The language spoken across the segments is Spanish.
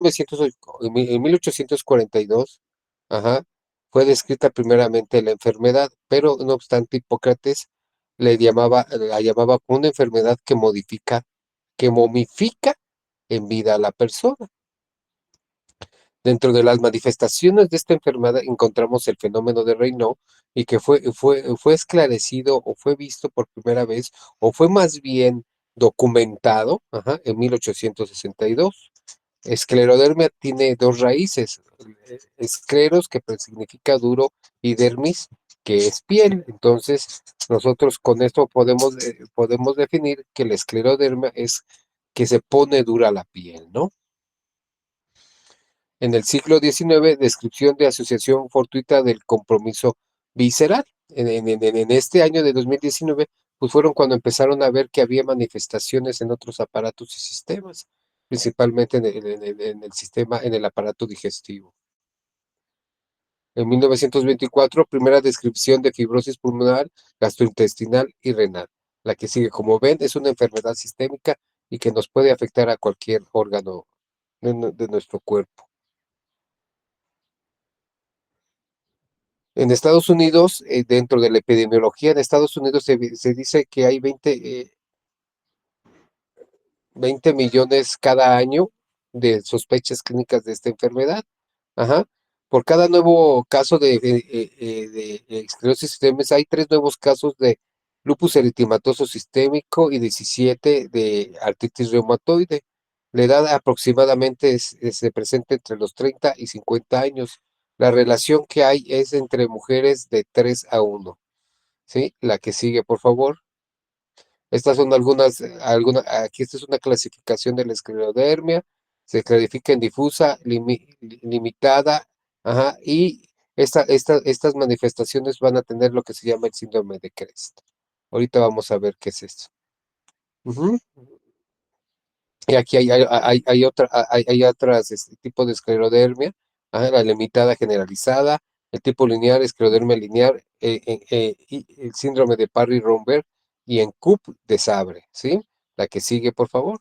en 1842, ajá, fue descrita primeramente la enfermedad, pero no obstante Hipócrates la llamaba como una enfermedad que momifica en vida a la persona. Dentro de las manifestaciones de esta enfermedad encontramos el fenómeno de Raynaud y que fue esclarecido o fue visto por primera vez o fue más bien documentado, ajá, en 1862. Esclerodermia tiene dos raíces, escleros, que pues significa duro, y dermis, que es piel. Entonces, nosotros con esto podemos definir que la esclerodermia es que se pone dura la piel, ¿no? En el siglo XIX, descripción de asociación fortuita del compromiso visceral. En este año de 2019, pues fueron cuando empezaron a ver que había manifestaciones en otros aparatos y sistemas, principalmente en el sistema, en el aparato digestivo. En 1924, primera descripción de fibrosis pulmonar, gastrointestinal y renal. La que sigue, como ven, es una enfermedad sistémica y que nos puede afectar a cualquier órgano de nuestro cuerpo. En Estados Unidos, dentro de la epidemiología en Estados Unidos se dice que hay 20 millones cada año de sospechas clínicas de esta enfermedad. Ajá. Por cada nuevo caso de esclerosis sistémica, hay 3 nuevos casos de lupus eritematoso sistémico y 17 de artritis reumatoide. La edad aproximadamente se presenta entre los 30 y 50 años. La relación que hay es entre mujeres de 3 a 1. ¿Sí? La que sigue, por favor. Estas son aquí esta es una clasificación de la esclerodermia. Se clasifica en difusa, limitada, ajá, y estas manifestaciones van a tener lo que se llama el síndrome de Crest. Ahorita vamos a ver qué es esto. Ujú. Y aquí hay otras tipos de esclerodermia, ajá, la limitada generalizada, el tipo lineal, esclerodermia lineal, y el síndrome de Parry-Romberg y en CUP de Sabre, ¿sí? La que sigue, por favor.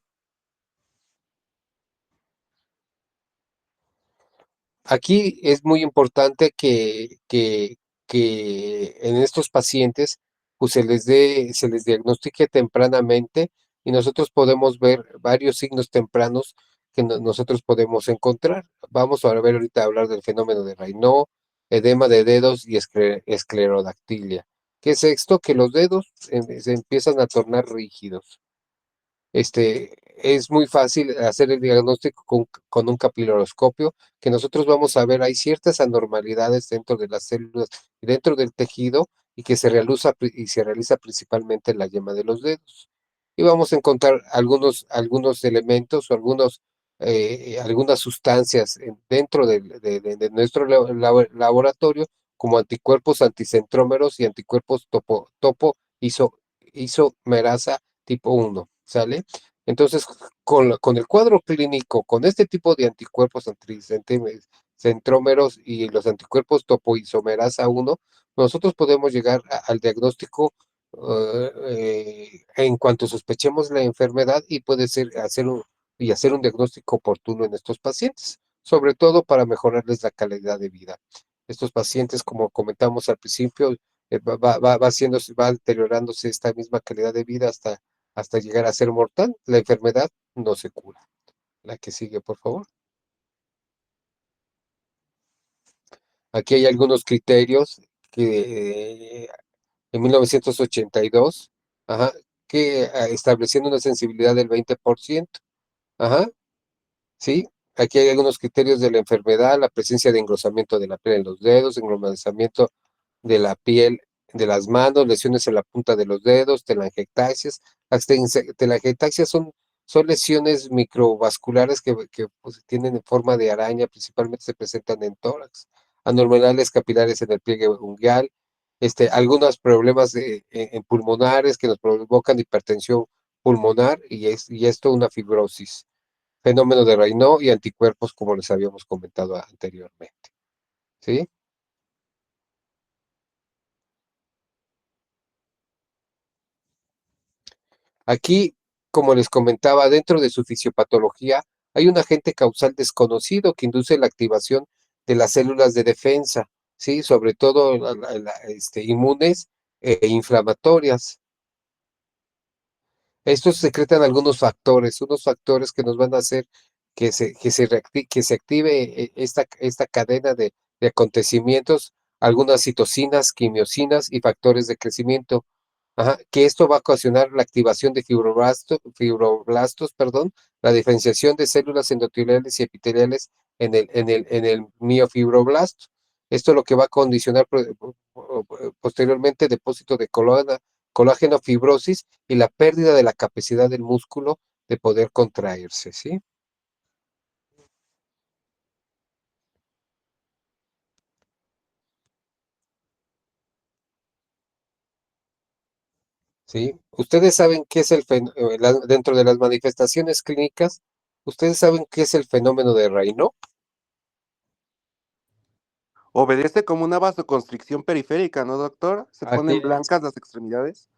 Aquí es muy importante que en estos pacientes pues se les diagnostique tempranamente y nosotros podemos ver varios signos tempranos que nosotros podemos encontrar. Vamos a ver ahorita a hablar del fenómeno de Raynaud, edema de dedos y esclerodactilia. ¿Qué es esto? Que los dedos se empiezan a tornar rígidos. Es muy fácil hacer el diagnóstico con un capilaroscopio, que nosotros vamos a ver, hay ciertas anormalidades dentro de las células y dentro del tejido y que se realiza principalmente en la yema de los dedos. Y vamos a encontrar algunos elementos o algunas sustancias dentro de nuestro laboratorio, como anticuerpos anticentrómeros y anticuerpos isomerasa tipo 1, ¿sale? Entonces, con el cuadro clínico, con este tipo de anticuerpos anticentrómeros y los anticuerpos topoisomerasa 1, nosotros podemos llegar al diagnóstico en cuanto sospechemos la enfermedad y puede ser hacer un diagnóstico oportuno en estos pacientes, sobre todo para mejorarles la calidad de vida. Estos pacientes, como comentamos al principio, va deteriorándose esta misma calidad de vida hasta llegar a ser mortal. La enfermedad no se cura. La que sigue, por favor. Aquí hay algunos criterios que en 1982, ajá, que estableciendo una sensibilidad del 20%. Ajá, sí. Aquí hay algunos criterios de la enfermedad: la presencia de engrosamiento de la piel en los dedos, engrosamiento de la piel de las manos, lesiones en la punta de los dedos, telangiectasias. Las telangiectasias son lesiones microvasculares que pues, tienen forma de araña, principalmente se presentan en tórax. Anormalidades capilares en el pliegue unguial, algunos problemas en pulmonares que nos provocan hipertensión pulmonar y esto una fibrosis. Fenómeno de Raynaud y anticuerpos, como les habíamos comentado anteriormente. ¿Sí? Aquí, como les comentaba, dentro de su fisiopatología hay un agente causal desconocido que induce la activación de las células de defensa, ¿sí? Sobre todo inmunes e inflamatorias. Estos secretan algunos factores, unos factores que nos van a hacer que se active esta cadena de acontecimientos, algunas citocinas, quimiosinas y factores de crecimiento. Ajá, que esto va a ocasionar la activación de fibroblastos, perdón, la diferenciación de células endoteliales y epiteliales en el miofibroblasto. Esto es lo que va a condicionar posteriormente depósito de colágeno, fibrosis y la pérdida de la capacidad del músculo de poder contraerse, ¿sí? ¿Sí? Ustedes saben qué es dentro de las manifestaciones clínicas, ustedes saben qué es el fenómeno de Raynaud. Obedece como una vasoconstricción periférica, ¿no, doctor? Se Así ponen es. blancas las extremidades.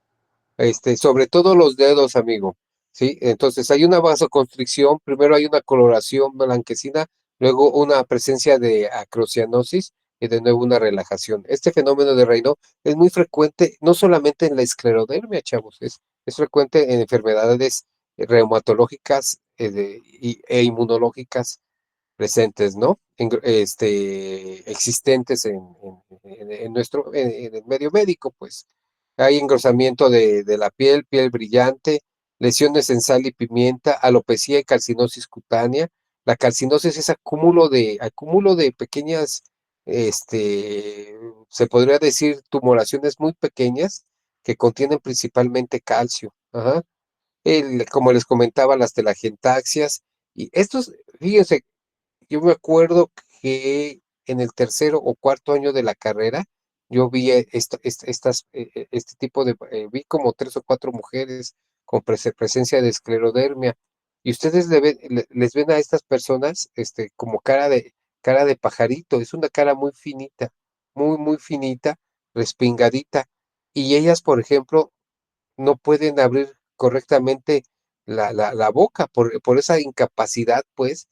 Sobre todo los dedos, amigo, ¿sí? Entonces hay una vasoconstricción, primero hay una coloración blanquecina, luego una presencia de acrocianosis y de nuevo una relajación. Este fenómeno de Raynaud es muy frecuente, no solamente en la esclerodermia, chavos, es frecuente en enfermedades reumatológicas e inmunológicas presentes, ¿no? Existentes en el medio médico, pues. Hay engrosamiento de la piel, piel brillante, lesiones en sal y pimienta, alopecia y calcinosis cutánea. La calcinosis es acúmulo de pequeñas, se podría decir, tumoraciones muy pequeñas que contienen principalmente calcio. Ajá. Como les comentaba, las telangiectasias. Y estos, fíjense, yo me acuerdo que en el tercero o cuarto año de la carrera, yo vi este tipo vi como 3 o 4 mujeres con presencia de esclerodermia. Y ustedes les ven a estas personas, como cara de pajarito. Es una cara muy finita, muy, muy finita, respingadita. Y ellas, por ejemplo, no pueden abrir correctamente la boca por esa incapacidad, pues,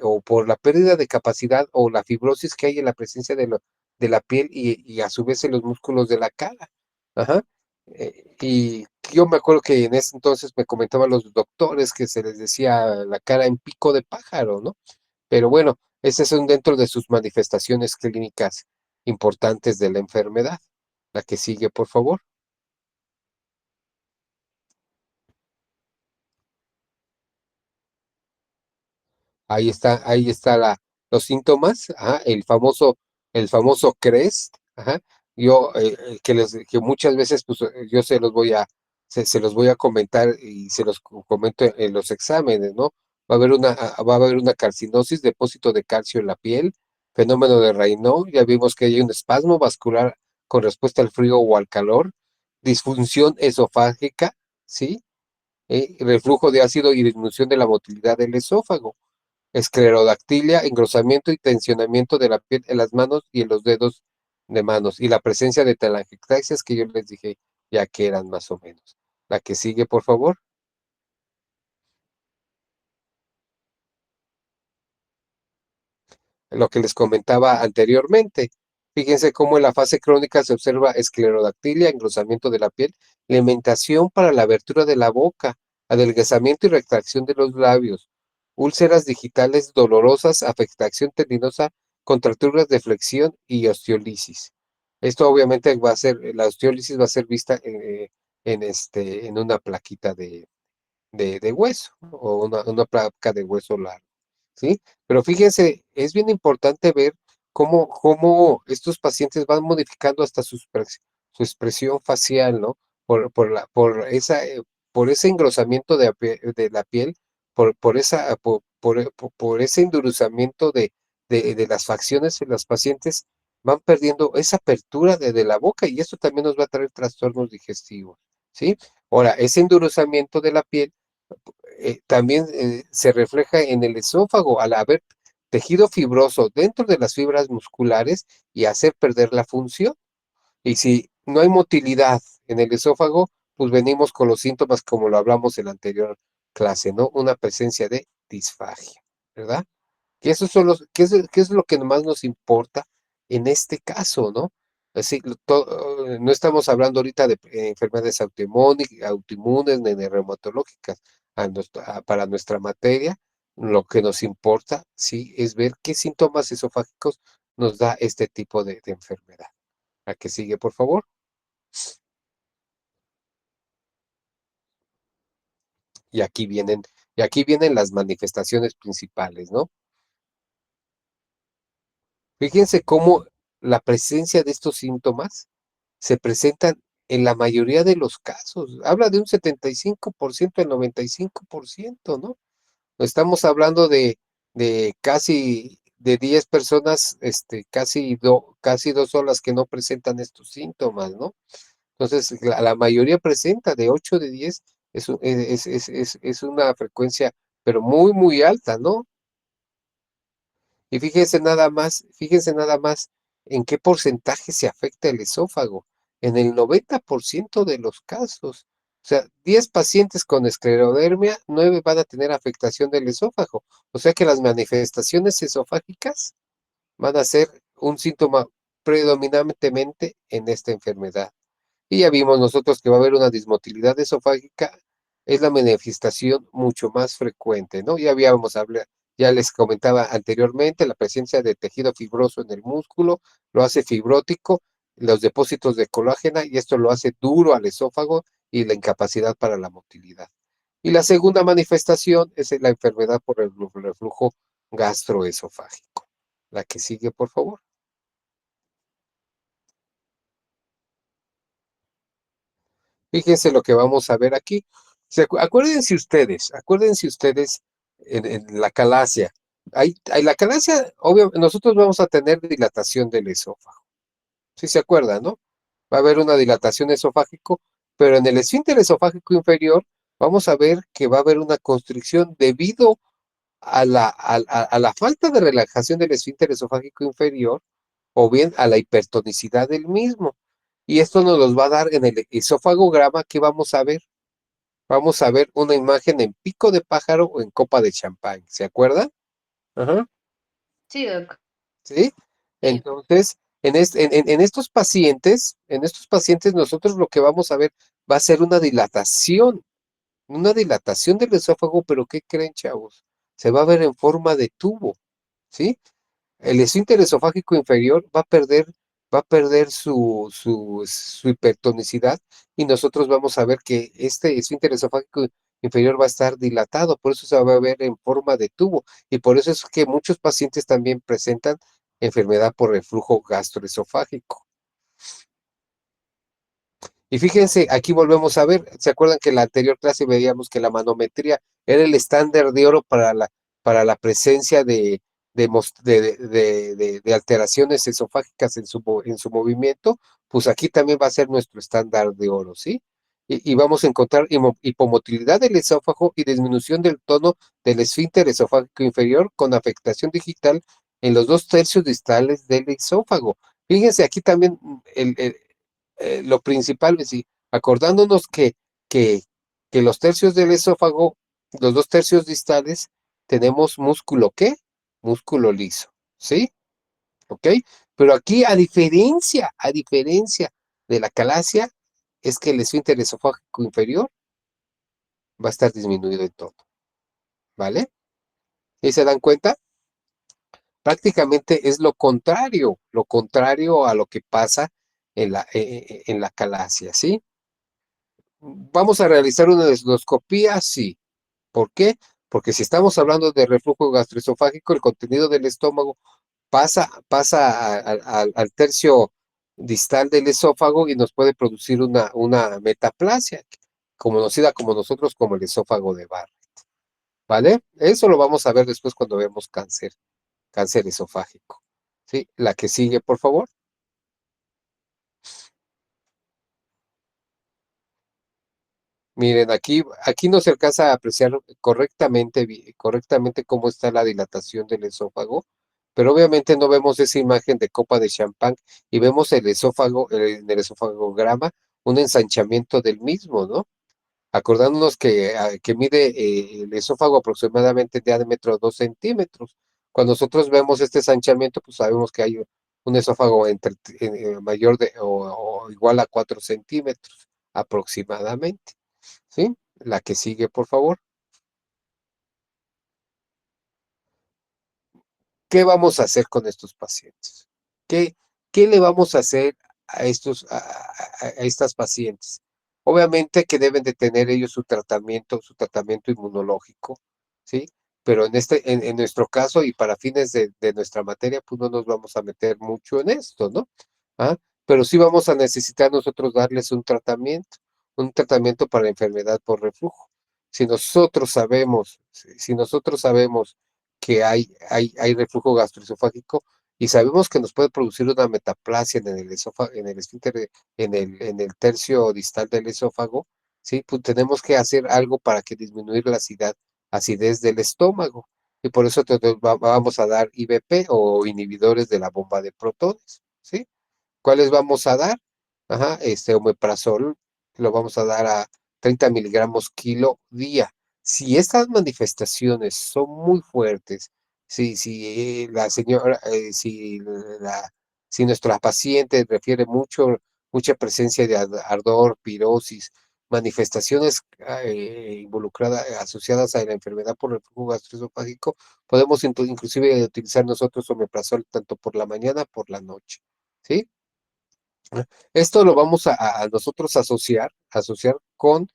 o por la pérdida de capacidad o la fibrosis que hay en la presencia de la piel y a su vez en los músculos de la cara. Ajá. Y yo me acuerdo que en ese entonces me comentaban los doctores que se les decía la cara en pico de pájaro, ¿no? Pero bueno, esas son dentro de sus manifestaciones clínicas importantes de la enfermedad. La que sigue, por favor. Ahí está los síntomas, ajá, el famoso CREST, ajá. Yo, que muchas veces, pues, yo se los voy a comentar y se los comento en los exámenes, ¿no? Va a haber una calcinosis, depósito de calcio en la piel, fenómeno de Raynaud, ya vimos que hay un espasmo vascular con respuesta al frío o al calor, disfunción esofágica, ¿sí? Reflujo de ácido y disminución de la motilidad del esófago. Esclerodactilia, engrosamiento y tensionamiento de la piel en las manos y en los dedos de manos. Y la presencia de telangiectasias que yo les dije ya que eran más o menos. La que sigue, por favor. Lo que les comentaba anteriormente. Fíjense cómo en la fase crónica se observa esclerodactilia, engrosamiento de la piel, alimentación para la abertura de la boca, adelgazamiento y retracción de los labios, úlceras digitales dolorosas, afectación tendinosa, contracturas de flexión y osteolisis. Esto obviamente la osteolisis va a ser vista en una plaquita de hueso o una placa de hueso largo, ¿sí? Pero fíjense, es bien importante ver cómo estos pacientes van modificando hasta su expresión facial, ¿no? Por ese engrosamiento de la piel, por ese endurecimiento de las facciones en las pacientes, van perdiendo esa apertura de la boca y esto también nos va a traer trastornos digestivos, ¿sí? Ahora, ese endurecimiento de la piel también se refleja en el esófago al haber tejido fibroso dentro de las fibras musculares y hacer perder la función. Y si no hay motilidad en el esófago, pues venimos con los síntomas como lo hablamos en la anterior clase, ¿no? Una presencia de disfagia, ¿verdad? Que esos son qué es lo que más nos importa en este caso, ¿no? Así, no estamos hablando ahorita de enfermedades autoinmunes ni de reumatológicas. Para nuestra materia, lo que nos importa, sí, es ver qué síntomas esofágicos nos da este tipo de enfermedad. ¿A qué sigue, por favor? Y aquí vienen, y aquí vienen las manifestaciones principales, ¿no? Fíjense cómo la presencia de estos síntomas se presentan en la mayoría de los casos. Habla de un 75%, el 95%, ¿no? Estamos hablando de casi de 10 personas, casi dos son las que no presentan estos síntomas, ¿no? Entonces, la mayoría presenta, de 8 de 10 es una frecuencia, pero muy, muy alta, ¿no? Y fíjense nada más en qué porcentaje se afecta el esófago. En el 90% de los casos. O sea, 10 pacientes con esclerodermia, 9 van a tener afectación del esófago. O sea que las manifestaciones esofágicas van a ser un síntoma predominantemente en esta enfermedad. Y ya vimos nosotros que va a haber una dismotilidad esofágica, es la manifestación mucho más frecuente, ¿no? Ya les comentaba anteriormente, la presencia de tejido fibroso en el músculo lo hace fibrótico, los depósitos de colágena, y esto lo hace duro al esófago y la incapacidad para la motilidad. Y la segunda manifestación es la enfermedad por el reflujo gastroesofágico. La que sigue, por favor. Fíjense lo que vamos a ver aquí. Acuérdense ustedes en la calasia. Hay la calasia, obviamente, nosotros vamos a tener dilatación del esófago. ¿Sí se acuerdan, no? Va a haber una dilatación esofágico, pero en el esfínter esofágico inferior vamos a ver que va a haber una constricción debido a la falta de relajación del esfínter esofágico inferior o bien a la hipertonicidad del mismo. Y esto nos los va a dar en el esofagograma que vamos a ver. Vamos a ver una imagen en pico de pájaro o en copa de champán. ¿Se acuerdan? Ajá. Sí, doc. ¿Sí? Sí. Entonces, en estos pacientes nosotros lo que vamos a ver va a ser una dilatación del esófago, pero ¿qué creen, chavos? Se va a ver en forma de tubo, ¿sí? El esfínter esofágico inferior va a perder su hipertonicidad, y nosotros vamos a ver que este esfínter esofágico inferior va a estar dilatado, por eso se va a ver en forma de tubo, y por eso es que muchos pacientes también presentan enfermedad por reflujo gastroesofágico. Y fíjense, aquí volvemos a ver, ¿se acuerdan que en la anterior clase veíamos que la manometría era el estándar de oro para la presencia de alteraciones esofágicas en su movimiento? Pues aquí también va a ser nuestro estándar de oro, ¿sí? Y vamos a encontrar hipomotilidad del esófago y disminución del tono del esfínter esofágico inferior con afectación digital en los 2 tercios distales del esófago. Fíjense, aquí también lo principal es decir, acordándonos que, que los tercios del esófago, los 2 tercios distales, tenemos músculo ¿qué? Músculo liso, ¿sí? ¿Ok? Pero aquí, a diferencia de la calasia, es que el esfínter esofágico inferior va a estar disminuido en todo, ¿vale? ¿Y se dan cuenta? Prácticamente es lo contrario a lo que pasa en la calasia, ¿sí? ¿Vamos a realizar una endoscopía? Sí. ¿Por qué? Porque si estamos hablando de reflujo gastroesofágico, el contenido del estómago pasa al tercio distal del esófago y nos puede producir una metaplasia, conocida como nosotros como el esófago de Barrett. ¿Vale? Eso lo vamos a ver después cuando vemos cáncer esofágico. ¿Sí? La que sigue, por favor. Miren, aquí no se alcanza a apreciar correctamente cómo está la dilatación del esófago, pero obviamente no vemos esa imagen de copa de champán y vemos el esófago, en el esofagograma, un ensanchamiento del mismo, ¿no? acordándonos que mide el esófago aproximadamente de diámetro 2 centímetros. Cuando nosotros vemos este ensanchamiento, pues sabemos que hay un esófago mayor o igual a 4 centímetros aproximadamente. ¿Sí? La que sigue, por favor. ¿Qué vamos a hacer con estos pacientes? ¿Qué, qué le vamos a hacer a estas pacientes? Obviamente que deben de tener ellos su tratamiento inmunológico, ¿sí? Pero en nuestro caso y para fines de nuestra materia, pues no nos vamos a meter mucho en esto, ¿no? ¿Ah? Pero sí vamos a necesitar nosotros darles un tratamiento para la enfermedad por reflujo. Si nosotros sabemos que hay reflujo gastroesofágico y sabemos que nos puede producir una metaplasia en el esófago, en el esfínter, en el tercio distal del esófago, ¿sí? Pues tenemos que hacer algo para que disminuir la acidez del estómago. Y por eso vamos a dar IBP o inhibidores de la bomba de protones, ¿sí? ¿Cuáles vamos a dar? Ajá, omeprazol, lo vamos a dar a 30 miligramos kilo día. Si estas manifestaciones son muy fuertes, si la señora, si nuestra paciente refiere mucha presencia de ardor, pirosis, manifestaciones asociadas a la enfermedad por reflujo gastroesofágico, podemos inclusive utilizar nosotros omeprazol tanto por la mañana por la noche, ¿sí? Esto lo vamos a nosotros asociar con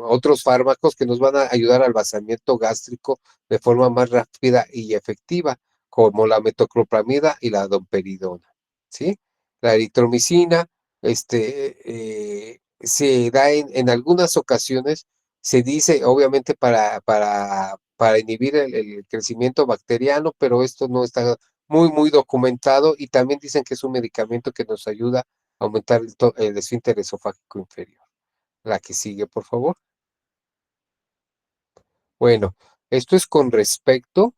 otros fármacos que nos van a ayudar al vaciamiento gástrico de forma más rápida y efectiva, como la metoclopramida y la domperidona, ¿sí? La eritromicina, se da en algunas ocasiones, se dice, obviamente, para inhibir el crecimiento bacteriano, pero esto no está muy documentado y también dicen que es un medicamento que nos ayuda a aumentar el esfínter esofágico inferior. La que sigue, por favor. Bueno, esto es con respecto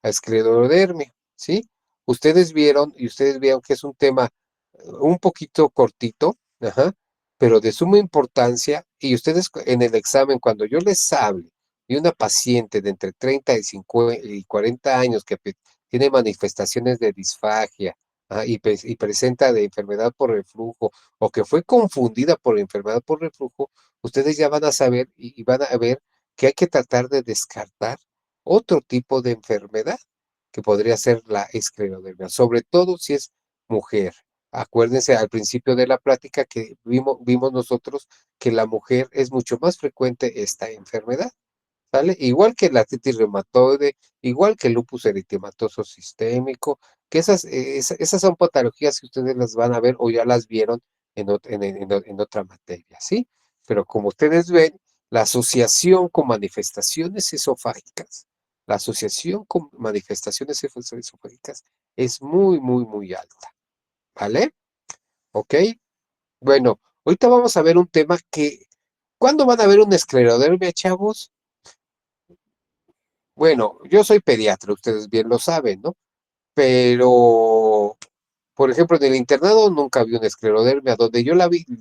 a esclerodermia, ¿sí? Ustedes vieron que es un tema un poquito cortito, ajá, pero de suma importancia, y ustedes en el examen, cuando yo les hable de una paciente de entre 30 y 40 años que tiene manifestaciones de disfagia, y presenta de enfermedad por reflujo, o que fue confundida por enfermedad por reflujo, ustedes ya van a saber y van a ver que hay que tratar de descartar otro tipo de enfermedad que podría ser la esclerodermia, sobre todo si es mujer. Acuérdense al principio de la plática que vimos nosotros que la mujer es mucho más frecuente esta enfermedad, ¿sale? Igual que la artritis reumatoide, igual que el lupus eritematoso sistémico, que esas son patologías que ustedes las van a ver o ya las vieron en otra materia, ¿sí? Pero como ustedes ven, la asociación con manifestaciones esofágicas, la asociación con manifestaciones esofágicas es muy alta, ¿vale? ¿Ok? Bueno, ahorita vamos a ver un tema ¿cuándo van a ver una esclerodermia, chavos? Bueno, yo soy pediatra, ustedes bien lo saben, ¿no? Pero, por ejemplo, en el internado nunca vi una esclerodermia. Donde yo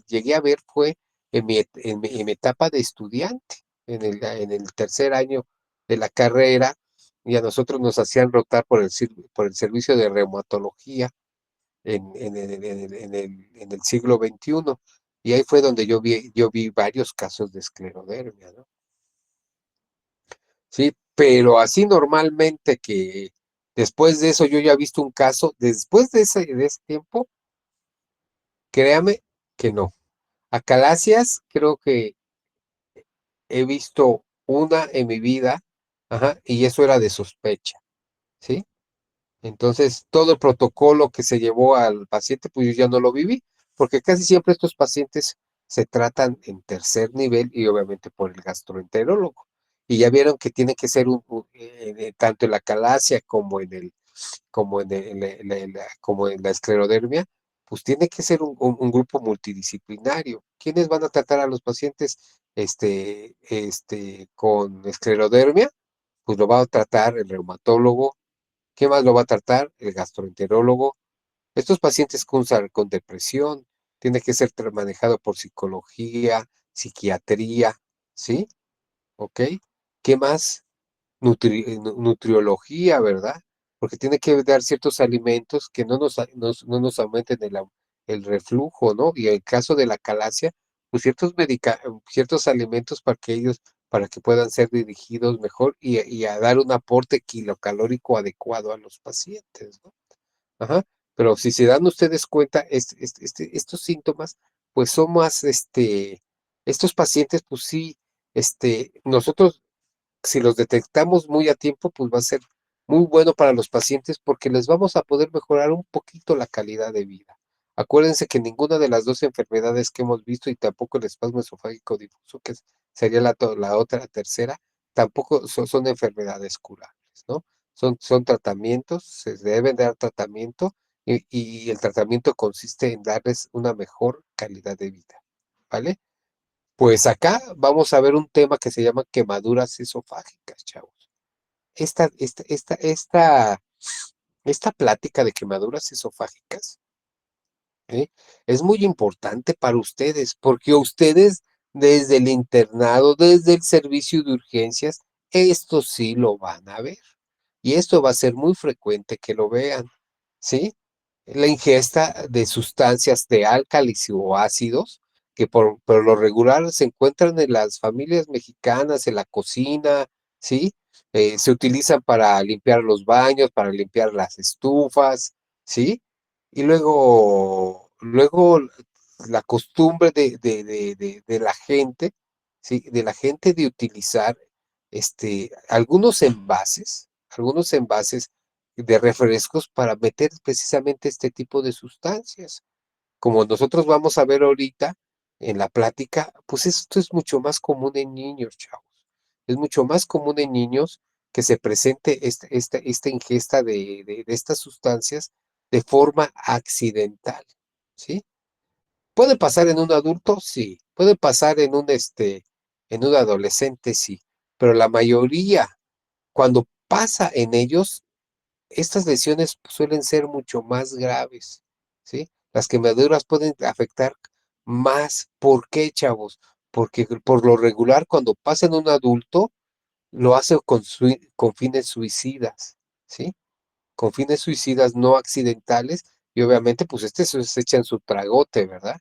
llegué a ver fue en mi etapa de estudiante, en el tercer año de la carrera, y a nosotros nos hacían rotar por el servicio de reumatología en el siglo XXI. Y ahí fue donde yo vi varios casos de esclerodermia, ¿no? Sí, pero así normalmente que después de eso yo ya he visto un caso, después de ese tiempo, créame que no. Acalacias creo que he visto una en mi vida, ajá, y eso era de sospecha, ¿sí? Entonces, todo el protocolo que se llevó al paciente, pues yo ya no lo viví, porque casi siempre estos pacientes se tratan en tercer nivel y obviamente por el gastroenterólogo. Y ya vieron que tiene que ser tanto en la calasia como en la esclerodermia, pues tiene que ser un grupo multidisciplinario. ¿Quiénes van a tratar a los pacientes con esclerodermia? Pues lo va a tratar el reumatólogo. ¿Qué más lo va a tratar? El gastroenterólogo. Estos pacientes con depresión, tiene que ser manejado por psicología, psiquiatría, ¿sí? ¿Ok? ¿Qué más? Nutriología, ¿verdad? Porque tiene que dar ciertos alimentos que no nos aumenten el reflujo, ¿no? Y en el caso de la calasia, pues ciertos alimentos para que puedan ser dirigidos mejor y a dar un aporte kilocalórico adecuado a los pacientes, ¿no? Ajá. Pero si se dan ustedes cuenta, estos síntomas, pues son más, estos pacientes, pues sí, nosotros si los detectamos muy a tiempo, pues va a ser muy bueno para los pacientes porque les vamos a poder mejorar un poquito la calidad de vida. Acuérdense que ninguna de las dos enfermedades que hemos visto y tampoco el espasmo esofágico difuso, sería la otra, tercera, tampoco son enfermedades curables, ¿no? Son tratamientos, se deben dar tratamiento y el tratamiento consiste en darles una mejor calidad de vida, ¿vale? Pues acá vamos a ver un tema que se llama quemaduras esofágicas, chavos. Esta, esta, esta, esta, esta plática de quemaduras esofágicas, ¿eh? Es muy importante para ustedes, porque ustedes desde el internado, desde el servicio de urgencias, esto sí lo van a ver. Y esto va a ser muy frecuente que lo vean, ¿sí? La ingesta de sustancias de álcalis o ácidos, que por lo regular se encuentran en las familias mexicanas, en la cocina, ¿sí? Se utilizan para limpiar los baños, para limpiar las estufas, ¿sí? Y luego la costumbre de la gente, ¿sí? De la gente de utilizar algunos envases de refrescos para meter precisamente este tipo de sustancias. Como nosotros vamos a ver ahorita en la plática, pues esto es mucho más común en niños, chavos. Es mucho más común en niños que se presente esta ingesta de estas sustancias de forma accidental, ¿sí? ¿Puede pasar en un adulto? Sí. ¿Puede pasar en un adolescente? Sí. Pero la mayoría, cuando pasa en ellos, estas lesiones suelen ser mucho más graves, ¿sí? Las quemaduras pueden afectar más. ¿Por qué, chavos? Porque por lo regular, cuando pasa en un adulto, lo hace con fines suicidas, ¿sí? Con fines suicidas no accidentales, y obviamente, pues se echan su tragote, ¿verdad?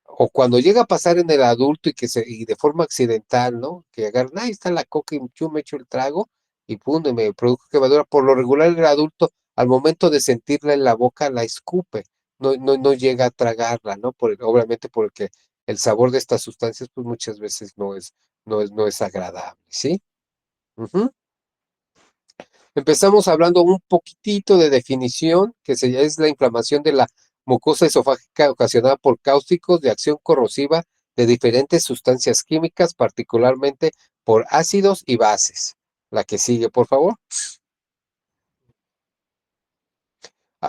O cuando llega a pasar en el adulto y de forma accidental, ¿no? Que agarran, ahí está la coca y yo me echo el trago y pum, y me produjo quemadura. Por lo regular el adulto, al momento de sentirla en la boca, la escupe, no llega a tragarla, ¿no? Obviamente porque el sabor de estas sustancias, pues muchas veces no es agradable, ¿sí? Ujú. Empezamos hablando un poquitito de definición, es la inflamación de la mucosa esofágica ocasionada por cáusticos de acción corrosiva de diferentes sustancias químicas, particularmente por ácidos y bases. La que sigue, por favor.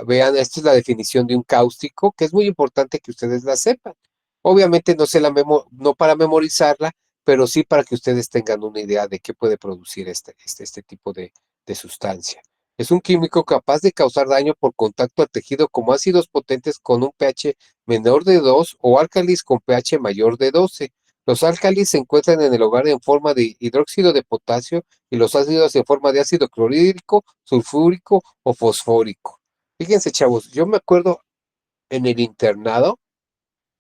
Vean, esta es la definición de un cáustico, que es muy importante que ustedes la sepan. Obviamente no para memorizarla, pero sí para que ustedes tengan una idea de qué puede producir este tipo de sustancia. Es un químico capaz de causar daño por contacto al tejido como ácidos potentes con un pH menor de 2 o álcalis con pH mayor de 12. Los álcalis se encuentran en el hogar en forma de hidróxido de potasio y los ácidos en forma de ácido clorhídrico, sulfúrico o fosfórico. Fíjense, chavos, yo me acuerdo en el internado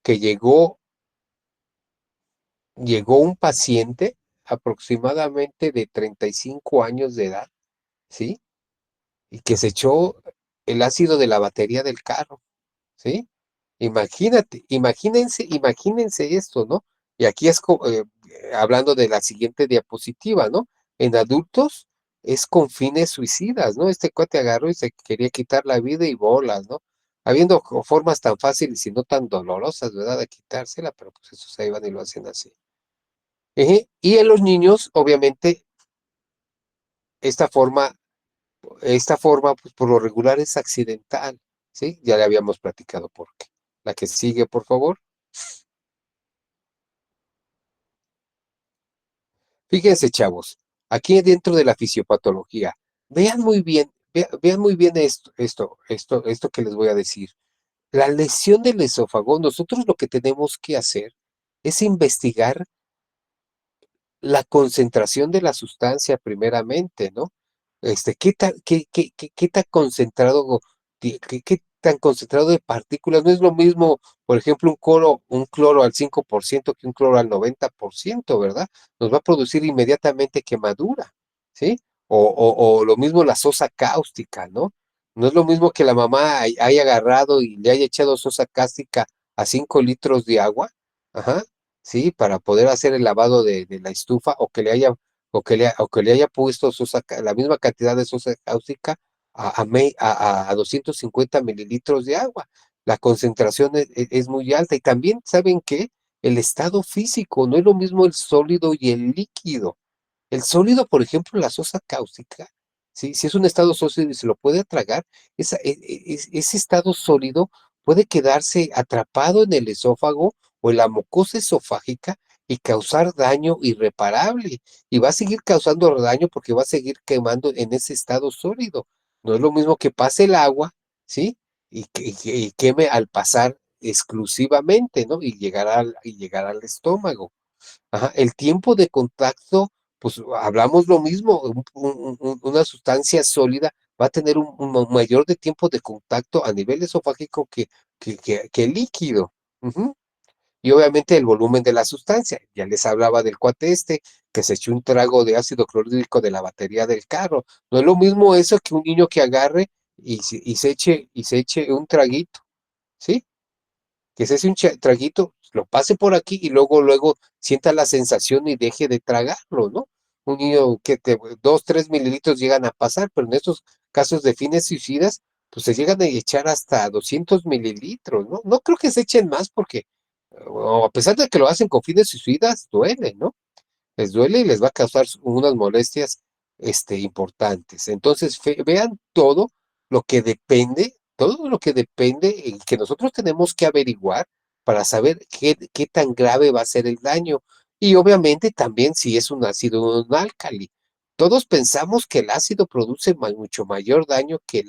que llegó un paciente aproximadamente de 35 años de edad, ¿sí? Y que se echó el ácido de la batería del carro, ¿sí? Imagínense esto, ¿no? Y aquí hablando de la siguiente diapositiva, ¿no? En adultos es con fines suicidas, ¿no? Este cuate agarró y se quería quitar la vida y bolas, ¿no? Habiendo formas tan fáciles y no tan dolorosas, ¿verdad? De quitársela, pero pues esos ahí van y lo hacen así. Y en los niños, obviamente, esta forma, pues por lo regular es accidental, ¿sí? Ya le habíamos platicado por qué. La que sigue, por favor. Fíjense, chavos, aquí dentro de la fisiopatología, vean muy bien esto que les voy a decir. la lesión del esófago, nosotros lo que tenemos que hacer es investigar la concentración de la sustancia primeramente, ¿no? ¿Qué tan concentrado, qué tan concentrado de partículas? No es lo mismo, por ejemplo, un cloro al 5% que un cloro al 90%, ¿verdad? Nos va a producir inmediatamente quemadura, ¿sí? O lo mismo la sosa cáustica, ¿no? No es lo mismo que la mamá haya agarrado y le haya echado sosa cáustica a 5 litros de agua, ajá, sí, para poder hacer el lavado de la estufa o que le haya puesto la misma cantidad de sosa cáustica a 250 mililitros de agua. La concentración es muy alta y también, ¿saben qué? El estado físico, no es lo mismo el sólido y el líquido. El sólido, por ejemplo, la sosa cáustica, ¿sí? Si es un estado sólido y se lo puede tragar, ese estado sólido puede quedarse atrapado en el esófago o en la mucosa esofágica y causar daño irreparable. Y va a seguir causando daño porque va a seguir quemando en ese estado sólido. No es lo mismo que pase el agua, ¿sí? Y queme al pasar exclusivamente, ¿no? Y llegar al estómago. Ajá, el tiempo de contacto, pues hablamos lo mismo, una sustancia sólida va a tener un mayor de tiempo de contacto a nivel esofágico que el líquido. Ujú. Y obviamente el volumen de la sustancia. Ya les hablaba del cuate que se echó un trago de ácido clorhídrico de la batería del carro. No es lo mismo eso que un niño que agarre y se eche un traguito, ¿sí? Que se hace un traguito, lo pase por aquí y luego sienta la sensación y deje de tragarlo, ¿no? Un niño 2, 3 mililitros llegan a pasar, pero en estos casos de fines suicidas, pues se llegan a echar hasta 200 mililitros, ¿no? No creo que se echen más porque, a pesar de que lo hacen con fines suicidas, duele, ¿no? Les duele y les va a causar unas molestias importantes. Entonces, vean todo lo que depende y que nosotros tenemos que averiguar para saber qué tan grave va a ser el daño. Y obviamente también si es un ácido o un álcali. Todos pensamos que el ácido produce mucho mayor daño que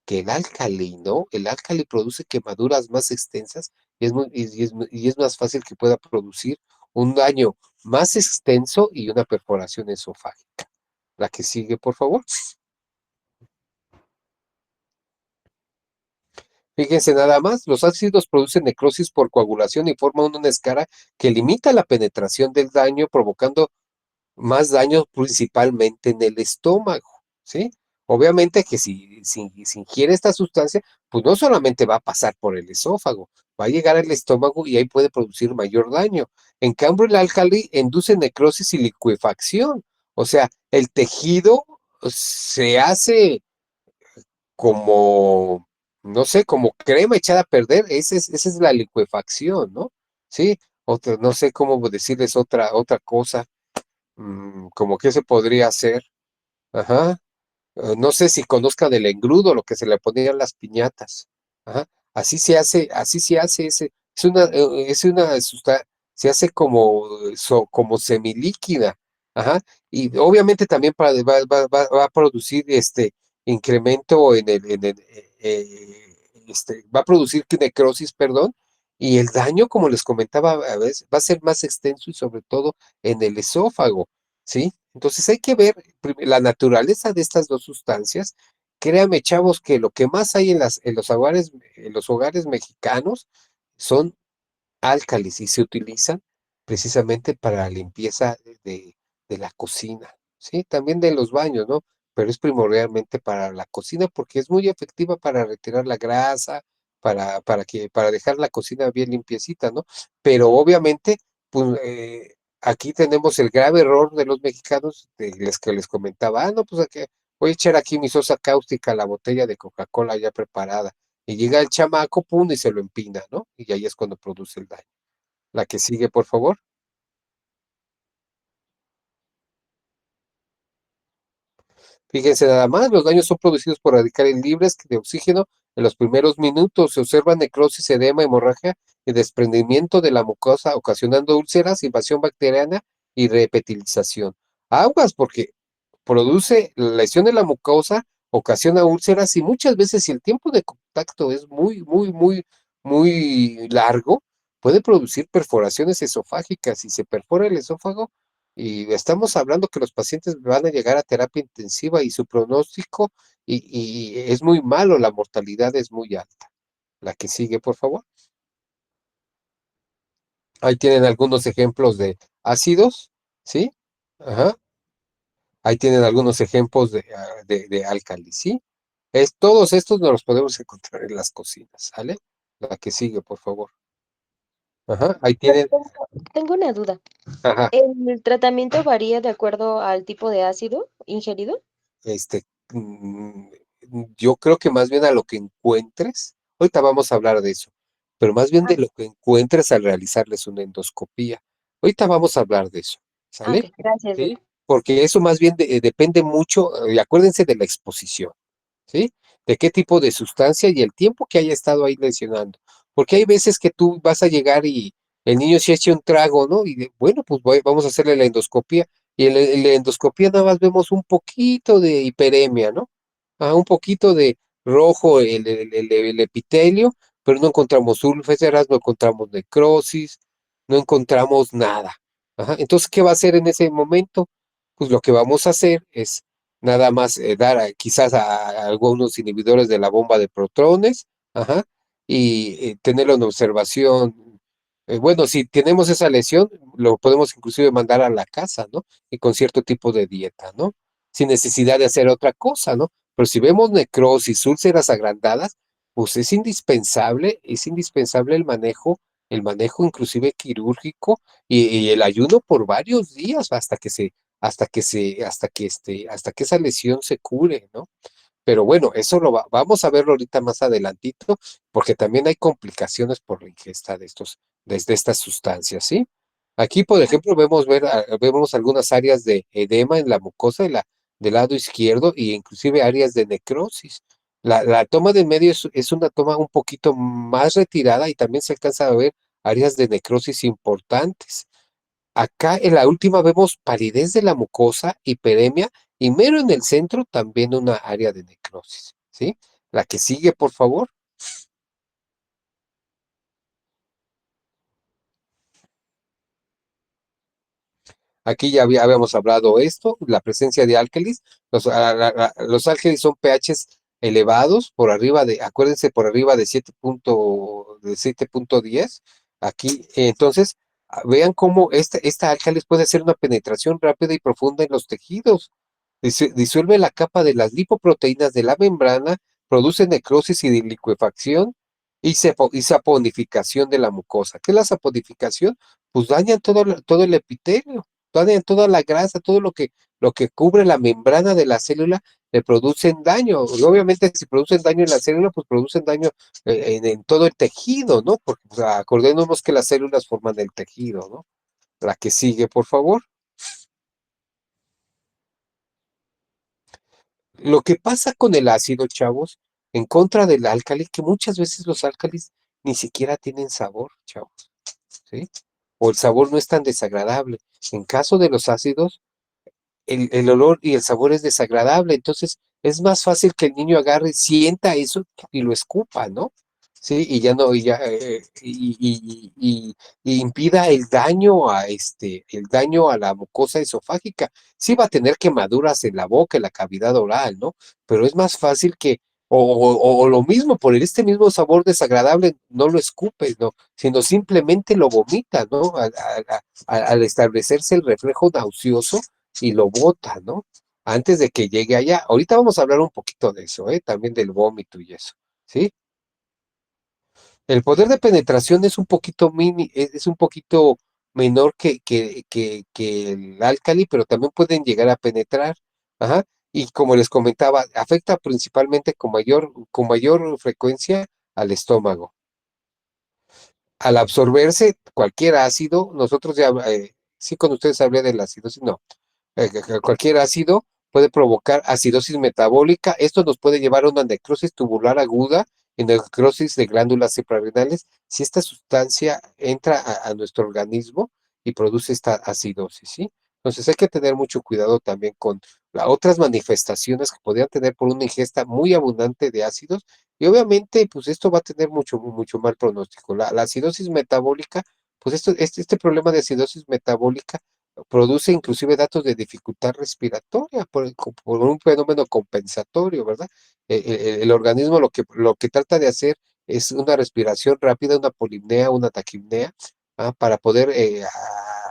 el álcali, ¿no? El álcali produce quemaduras más extensas y es más fácil que pueda producir un daño más extenso y una perforación esofágica. La que sigue, por favor. Fíjense nada más, los ácidos producen necrosis por coagulación y forman una escara que limita la penetración del daño, provocando más daño principalmente en el estómago, ¿sí? Obviamente que si ingiere esta sustancia, pues no solamente va a pasar por el esófago, va a llegar al estómago y ahí puede producir mayor daño. En cambio, el álcali induce necrosis y licuefacción, o sea, el tejido se hace como, no sé, como crema echada a perder, esa es la licuefacción, ¿no? Sí, no sé cómo decirles otra cosa. Como que se podría hacer. Ajá. No sé si conozca del engrudo, lo que se le ponían las piñatas. Ajá. Así se hace es una sustancia, se hace como semilíquida. Ajá. Y obviamente también va a producir incremento va a producir necrosis, perdón, y el daño, como les comentaba, a veces va a ser más extenso y sobre todo en el esófago. ¿Sí? Entonces hay que ver la naturaleza de estas dos sustancias. Créame, chavos, que lo que más hay en los hogares mexicanos son álcalis y se utilizan precisamente para la limpieza de la cocina, ¿sí? También de los baños, ¿no? Pero es primordialmente para la cocina porque es muy efectiva para retirar la grasa, para dejar la cocina bien limpiecita, ¿no? Pero obviamente, pues, aquí tenemos el grave error de los mexicanos, de los que les comentaba, no, pues aquí, voy a echar aquí mi sosa cáustica a la botella de Coca-Cola ya preparada. Y llega el chamaco, pum, y se lo empina, ¿no? Y ahí es cuando produce el daño. La que sigue, por favor. Fíjense nada más, los daños son producidos por radicales libres de oxígeno en los primeros minutos. Se observa necrosis, edema, hemorragia y desprendimiento de la mucosa, ocasionando úlceras, invasión bacteriana y repetilización. Aguas, porque produce lesión de la mucosa, ocasiona úlceras y muchas veces si el tiempo contacto es muy largo, puede producir perforaciones esofágicas y se perfora el esófago. Y estamos hablando que los pacientes van a llegar a terapia intensiva y su pronóstico y es muy malo, la mortalidad es muy alta. La que sigue, por favor. Ahí tienen algunos ejemplos de ácidos, ¿sí? Ajá. Ahí tienen algunos ejemplos de álcalis, ¿sí? Todos estos nos los podemos encontrar en las cocinas, ¿sale? La que sigue, por favor. Ajá. Ahí tienen, Tengo una duda. ajá. ¿El tratamiento varía de acuerdo al tipo de ácido ingerido? Este, mm, yo creo que más bien a lo que encuentres, ahorita vamos a hablar de eso, pero más bien Ah, de lo que encuentres al realizarles una endoscopía. Ahorita vamos a hablar de eso, ¿sale? ok, gracias, ¿Sí? Doc. Porque eso más bien depende mucho, y acuérdense de la exposición, ¿sí? De qué tipo de sustancia y el tiempo que haya estado ahí lesionando. Porque hay veces que tú vas a llegar y el niño se echa un trago, ¿no? Bueno, pues vamos a hacerle la endoscopía. Y en la endoscopía nada más vemos un poquito de hiperemia, ¿no? Un poquito de rojo el epitelio, pero no encontramos úlceras, no encontramos necrosis, no encontramos nada. Ajá. Entonces, ¿qué va a hacer en ese momento? Pues lo que vamos a hacer es nada más dar quizás a algunos inhibidores de la bomba de protones, ajá, y tenerlo en observación. Bueno, si tenemos esa lesión, lo podemos inclusive mandar a la casa, ¿no? Y con cierto tipo de dieta, ¿no? Sin necesidad de hacer otra cosa, ¿no? Pero si vemos necrosis, úlceras agrandadas, pues es indispensable el manejo inclusive quirúrgico y el ayuno por varios días hasta que esa lesión se cure, ¿no? Pero bueno, eso vamos a verlo ahorita más adelantito, porque también hay complicaciones por la ingesta de estas sustancias, ¿sí? Aquí, por ejemplo, vemos algunas áreas de edema en la mucosa del lado izquierdo e inclusive áreas de necrosis. La toma de medio es una toma un poquito más retirada y también se alcanza a ver áreas de necrosis importantes. Acá en la última vemos palidez de la mucosa, hiperemia y mero en el centro también una área de necrosis, ¿sí? La que sigue, por favor. Aquí ya habíamos hablado esto, la presencia de álcalis. Los álcalis son pHs elevados por arriba acuérdense, por arriba de 7.10. Aquí, entonces, vean cómo esta álcalis puede hacer una penetración rápida y profunda en los tejidos. Disuelve la capa de las lipoproteínas de la membrana, produce necrosis y liquefacción y saponificación de la mucosa. ¿Qué es la saponificación? Pues dañan todo el epitelio, dañan toda la grasa, todo lo que cubre la membrana de la célula, le producen daño. Y obviamente, si producen daño en la célula, pues producen daño en todo el tejido, ¿no? Porque pues, acordémonos que las células forman el tejido, ¿no? La que sigue, por favor. Lo que pasa con el ácido, chavos, en contra del álcali, que muchas veces los álcalis ni siquiera tienen sabor, chavos, ¿sí? O el sabor no es tan desagradable. En caso de los ácidos, el olor y el sabor es desagradable, entonces es más fácil que el niño agarre, sienta eso y lo escupa, ¿no? Sí, y ya no, y ya, y impida el daño a la mucosa esofágica. Sí va a tener quemaduras en la boca, en la cavidad oral, ¿no? Pero es más fácil o lo mismo, por este mismo sabor desagradable, no lo escupes, ¿no? Sino simplemente lo vomita, ¿no? Al establecerse el reflejo nauseoso y lo bota, ¿no? Antes de que llegue allá. Ahorita vamos a hablar un poquito de eso, ¿eh? También del vómito y eso, ¿sí? El poder de penetración es un poquito es un poquito menor que el álcali, pero también pueden llegar a penetrar. Ajá. Y como les comentaba, afecta principalmente con mayor frecuencia al estómago. Al absorberse cualquier ácido, nosotros ya, sí, con ustedes hablé de la acidosis, no, cualquier ácido puede provocar acidosis metabólica. Esto nos puede llevar a una necrosis tubular aguda y necrosis de glándulas suprarrenales si esta sustancia entra a nuestro organismo y produce esta acidosis, ¿sí? Entonces hay que tener mucho cuidado también otras manifestaciones que podrían tener por una ingesta muy abundante de ácidos, y obviamente, pues esto va a tener mucho mal pronóstico. La acidosis metabólica, pues este problema de acidosis metabólica produce inclusive datos de dificultad respiratoria por un fenómeno compensatorio, ¿verdad? El organismo lo que trata de hacer es una respiración rápida, una polipnea, una taquipnea, para poder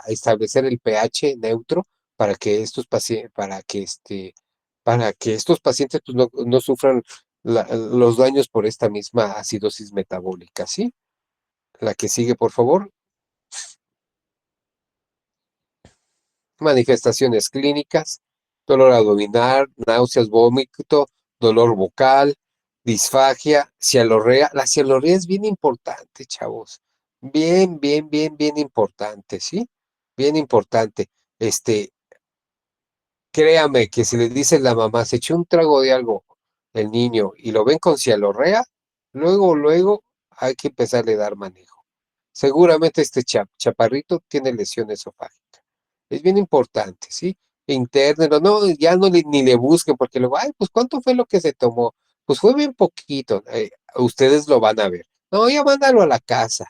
establecer el pH neutro para que estos pacientes, para que estos pacientes pues, no sufran los daños por esta misma acidosis metabólica, ¿sí? La que sigue, por favor. Manifestaciones clínicas: dolor abdominal, náuseas, vómito, dolor vocal, disfagia, cialorrea. La cialorrea es bien importante, chavos. Bien, bien, bien, bien importante, ¿sí? Bien importante. Créame que si le dice la mamá, se echó un trago de algo el niño y lo ven con cialorrea, luego hay que empezarle a dar manejo. Seguramente este chaparrito tiene lesión esofágica. Es bien importante, ¿sí? Internelo, no, ya no ni le busquen, porque luego, ay, pues ¿cuánto fue lo que se tomó? Pues fue bien poquito, ustedes lo van a ver. No, ya mándalo a la casa.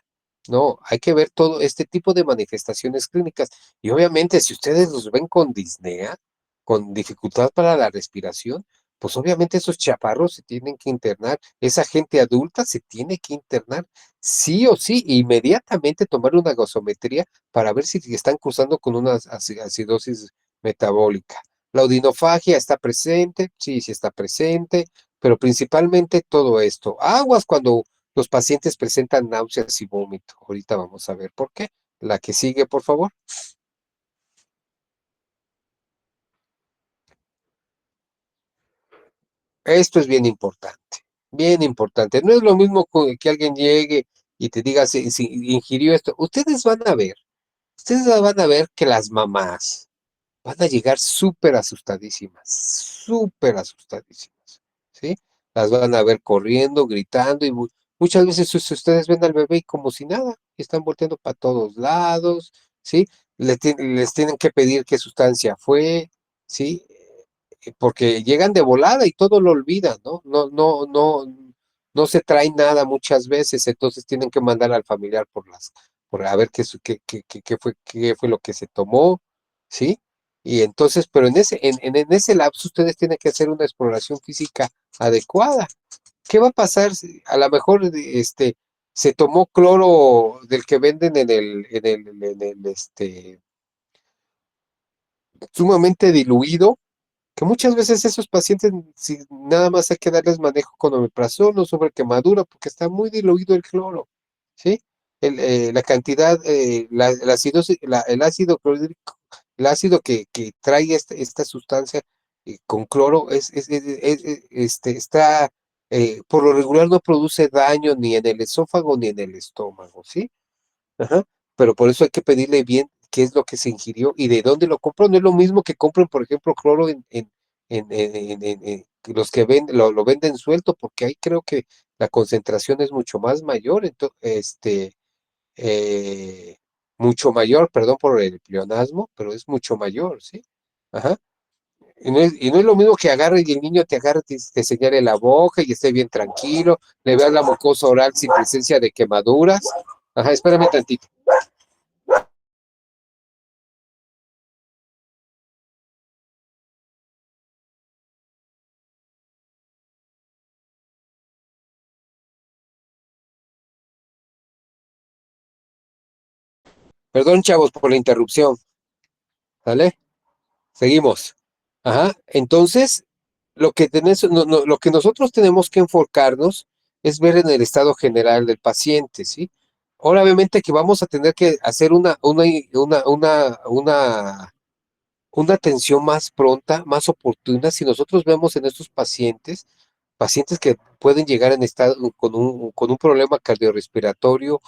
No, hay que ver todo este tipo de manifestaciones clínicas. Y obviamente, si ustedes los ven con disnea, con dificultad para la respiración, pues obviamente esos chaparros se tienen que internar. Esa gente adulta se tiene que internar sí o sí, inmediatamente tomar una gasometría para ver si están cursando con una acidosis metabólica. La odinofagia está presente, sí, sí está presente, pero principalmente todo esto. Aguas cuando los pacientes presentan náuseas y vómito. Ahorita vamos a ver por qué. La que sigue, por favor. Esto es bien importante, bien importante. No es lo mismo que alguien llegue y te diga si ingirió esto. Ustedes van a ver que las mamás van a llegar súper asustadísimas, ¿sí? Las van a ver corriendo, gritando, y muchas veces ustedes ven al bebé y como si nada, están volteando para todos lados, ¿sí? Les tienen que pedir qué sustancia fue, ¿sí? Porque llegan de volada y todo lo olvidan, ¿no? No se trae nada muchas veces, entonces tienen que mandar al familiar por a ver qué fue lo que se tomó, ¿sí? Y entonces, pero en ese lapso ustedes tienen que hacer una exploración física adecuada. ¿Qué va a pasar a lo mejor se tomó cloro del que venden sumamente diluido, que muchas veces esos pacientes, si nada más hay que darles manejo con omeprazol o sobre quemadura, porque está muy diluido el cloro, ¿sí? La cantidad, el ácido clorhídrico, el ácido que trae esta sustancia con cloro está, por lo regular no produce daño ni en el esófago ni en el estómago, ¿sí? Ajá. Pero por eso hay que pedirle bien qué es lo que se ingirió y de dónde lo compró. No es lo mismo que compren, por ejemplo, cloro que los que lo venden suelto, porque ahí creo que la concentración es mucho más mayor, mucho mayor, perdón por el pleonasmo, pero es mucho mayor, ¿sí? Ajá. Y no es lo mismo que agarre y el niño te agarre, te señale la boca y esté bien tranquilo, le veas la mucosa oral sin presencia de quemaduras. Ajá, espérame tantito. Perdón, chavos, por la interrupción. ¿Vale? Seguimos. Ajá. Entonces, lo que nosotros tenemos que enfocarnos es ver en el estado general del paciente, ¿sí? Ahora, obviamente que vamos a tener que hacer una atención más pronta, más oportuna, si nosotros vemos en estos pacientes que pueden llegar en estado con un problema cardiorrespiratorio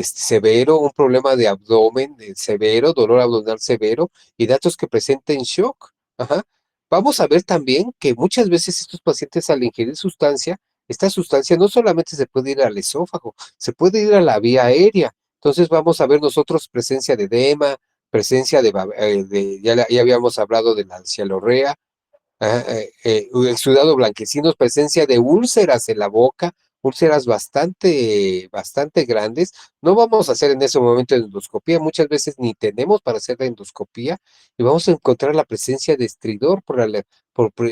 severo, un problema de abdomen severo, dolor abdominal severo y datos que presenten shock. Ajá. Vamos a ver también que muchas veces estos pacientes al ingerir esta sustancia no solamente se puede ir al esófago, se puede ir a la vía aérea. Entonces vamos a ver nosotros presencia de edema, presencia ya habíamos hablado de la cialorrea, exudado blanquecinos, presencia de úlceras en la boca, úlceras bastante grandes. No vamos a hacer en ese momento endoscopía, muchas veces ni tenemos para hacer la endoscopía y vamos a encontrar la presencia de estridor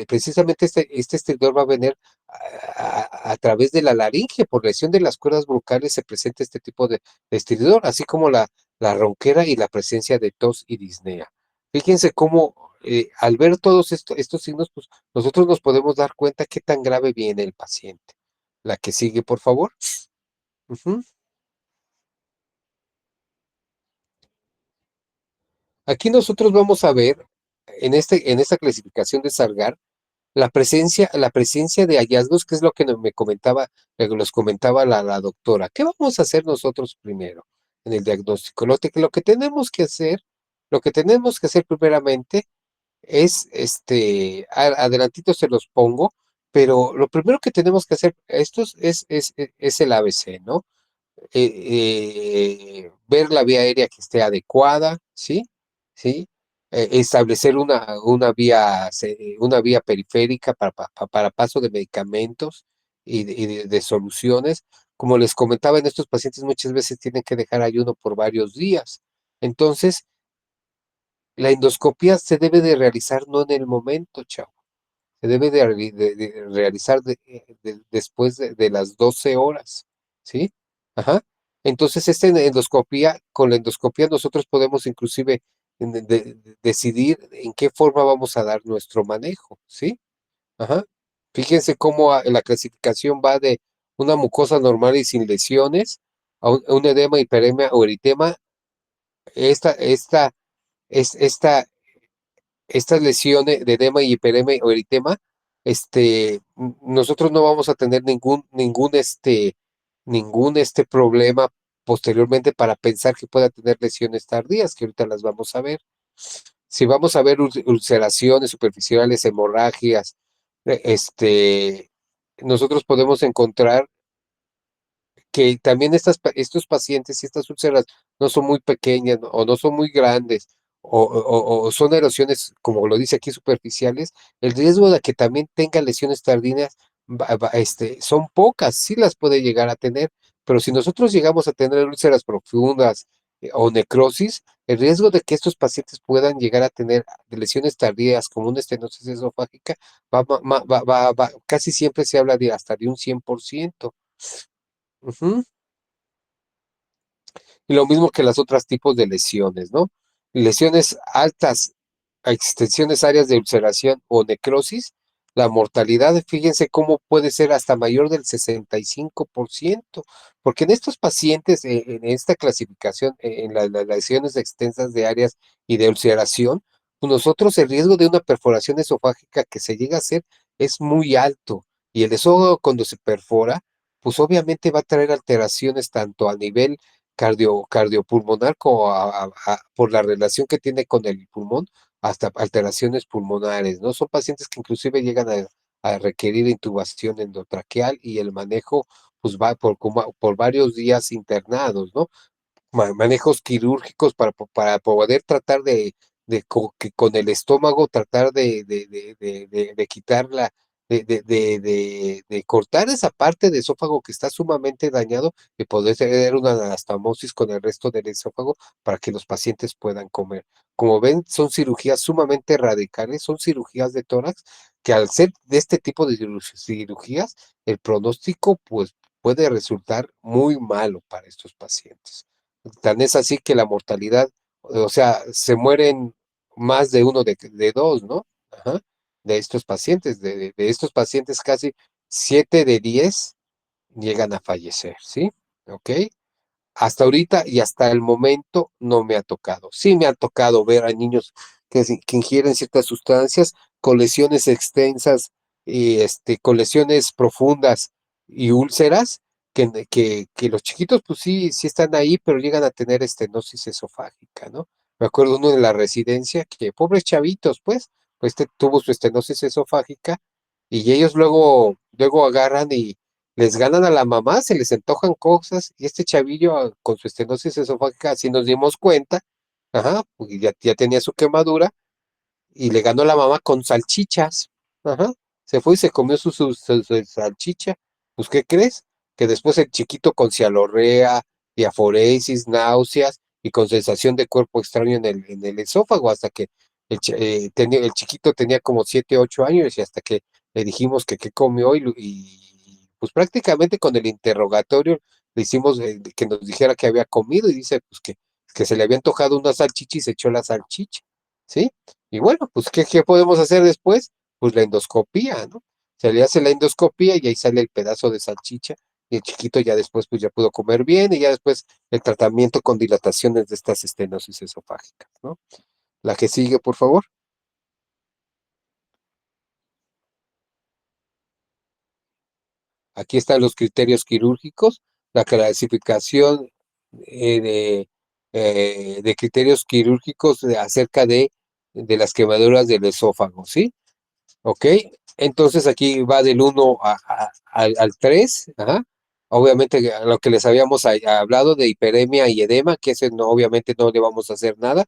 precisamente este estridor va a venir a través de la laringe, por lesión de las cuerdas vocales se presenta este tipo de estridor, así como la ronquera y la presencia de tos y disnea. Fíjense cómo al ver todos estos signos, pues nosotros nos podemos dar cuenta qué tan grave viene el paciente. La que sigue, por favor. Ujú. Aquí nosotros vamos a ver en esta clasificación de Sargar la presencia de hallazgos, que es lo que me comentaba, nos comentaba la doctora. ¿Qué vamos a hacer nosotros primero en el diagnóstico? Lo que tenemos que hacer primeramente es, adelantito se los pongo, pero lo primero que tenemos que hacer, es el ABC, ¿no? Ver la vía aérea que esté adecuada, ¿sí? ¿Sí? Establecer una vía periférica para paso de medicamentos y de soluciones. Como les comentaba, en estos pacientes muchas veces tienen que dejar ayuno por varios días. Entonces, la endoscopia se debe de realizar no en el momento, chavo. Se debe de realizar después de las 12 horas, ¿sí? Ajá. Entonces, con la endoscopía nosotros podemos inclusive decidir en qué forma vamos a dar nuestro manejo, ¿sí? Ajá. Fíjense cómo la clasificación va de una mucosa normal y sin lesiones a un edema, hiperemia o eritema. Esta, esta, esta estas lesiones de edema y hiperemia o eritema, nosotros no vamos a tener ningún problema posteriormente para pensar que pueda tener lesiones tardías, que ahorita las vamos a ver. Si vamos a ver ulceraciones superficiales, hemorragias, nosotros podemos encontrar que también estos pacientes y estas úlceras no son muy pequeñas, ¿no? O no son muy grandes o son erosiones, como lo dice aquí, superficiales, el riesgo de que también tenga lesiones tardías son pocas, sí las puede llegar a tener, pero si nosotros llegamos a tener úlceras profundas o necrosis, el riesgo de que estos pacientes puedan llegar a tener lesiones tardías como una estenosis esofágica casi siempre se habla de hasta de un 100%. Ujú. Y lo mismo que las otros tipos de lesiones, ¿no? Lesiones altas a extensiones áreas de ulceración o necrosis, la mortalidad, fíjense cómo puede ser hasta mayor del 65%, porque en estos pacientes, en esta clasificación, en las lesiones extensas de áreas y de ulceración, pues nosotros el riesgo de una perforación esofágica que se llega a hacer es muy alto, y el esófago cuando se perfora, pues obviamente va a traer alteraciones tanto a nivel cardiopulmonar como por la relación que tiene con el pulmón, hasta alteraciones pulmonares, ¿no? Son pacientes que inclusive llegan a requerir intubación endotraqueal y el manejo, pues va por varios días internados, ¿no? Manejos quirúrgicos para poder tratar que con el estómago tratar de quitar de cortar esa parte de esófago que está sumamente dañado y poder tener una anastomosis con el resto del esófago para que los pacientes puedan comer. Como ven, son cirugías sumamente radicales, son cirugías de tórax que al ser de este tipo de cirugías, el pronóstico pues puede resultar muy malo para estos pacientes. Tan es así que la mortalidad, o sea, se mueren más de uno de dos, ¿no? Ajá, de estos pacientes, de estos pacientes casi 7 de 10 llegan a fallecer, ¿sí? ¿Ok? Hasta ahorita y hasta el momento no me ha tocado. Sí me ha tocado ver a niños que ingieren ciertas sustancias con lesiones extensas y con lesiones profundas y úlceras, que los chiquitos pues sí están ahí, pero llegan a tener estenosis esofágica, ¿no? Me acuerdo uno de la residencia que, pobres chavitos, pues tuvo su estenosis esofágica y ellos luego agarran y les ganan a la mamá, se les antojan cosas, y este chavillo con su estenosis esofágica, así nos dimos cuenta, ajá, porque ya tenía su quemadura, y le ganó a la mamá con salchichas, Ajá. Se fue y se comió su salchicha. Pues, ¿qué crees? Que después el chiquito con cialorrea, diaforesis, náuseas y con sensación de cuerpo extraño en el esófago, hasta que el chiquito tenía como 7, 8 años y hasta que le dijimos que qué comió pues prácticamente con el interrogatorio le hicimos que nos dijera que había comido y dice pues que se le había antojado una salchicha y se echó la salchicha, ¿sí? Y bueno, pues ¿qué podemos hacer después? Pues la endoscopía, ¿no? Se le hace la endoscopía y ahí sale el pedazo de salchicha y el chiquito ya después pues ya pudo comer bien y ya después el tratamiento con dilataciones de estas estenosis esofágicas, ¿no? La que sigue, por favor. Aquí están los criterios quirúrgicos, la clasificación de criterios quirúrgicos acerca de las quemaduras del esófago, ¿sí? ¿Ok? Entonces aquí va del 1 al 3, ajá. Obviamente a lo que les habíamos hablado de hiperemia y edema, que ese no, obviamente no le vamos a hacer nada.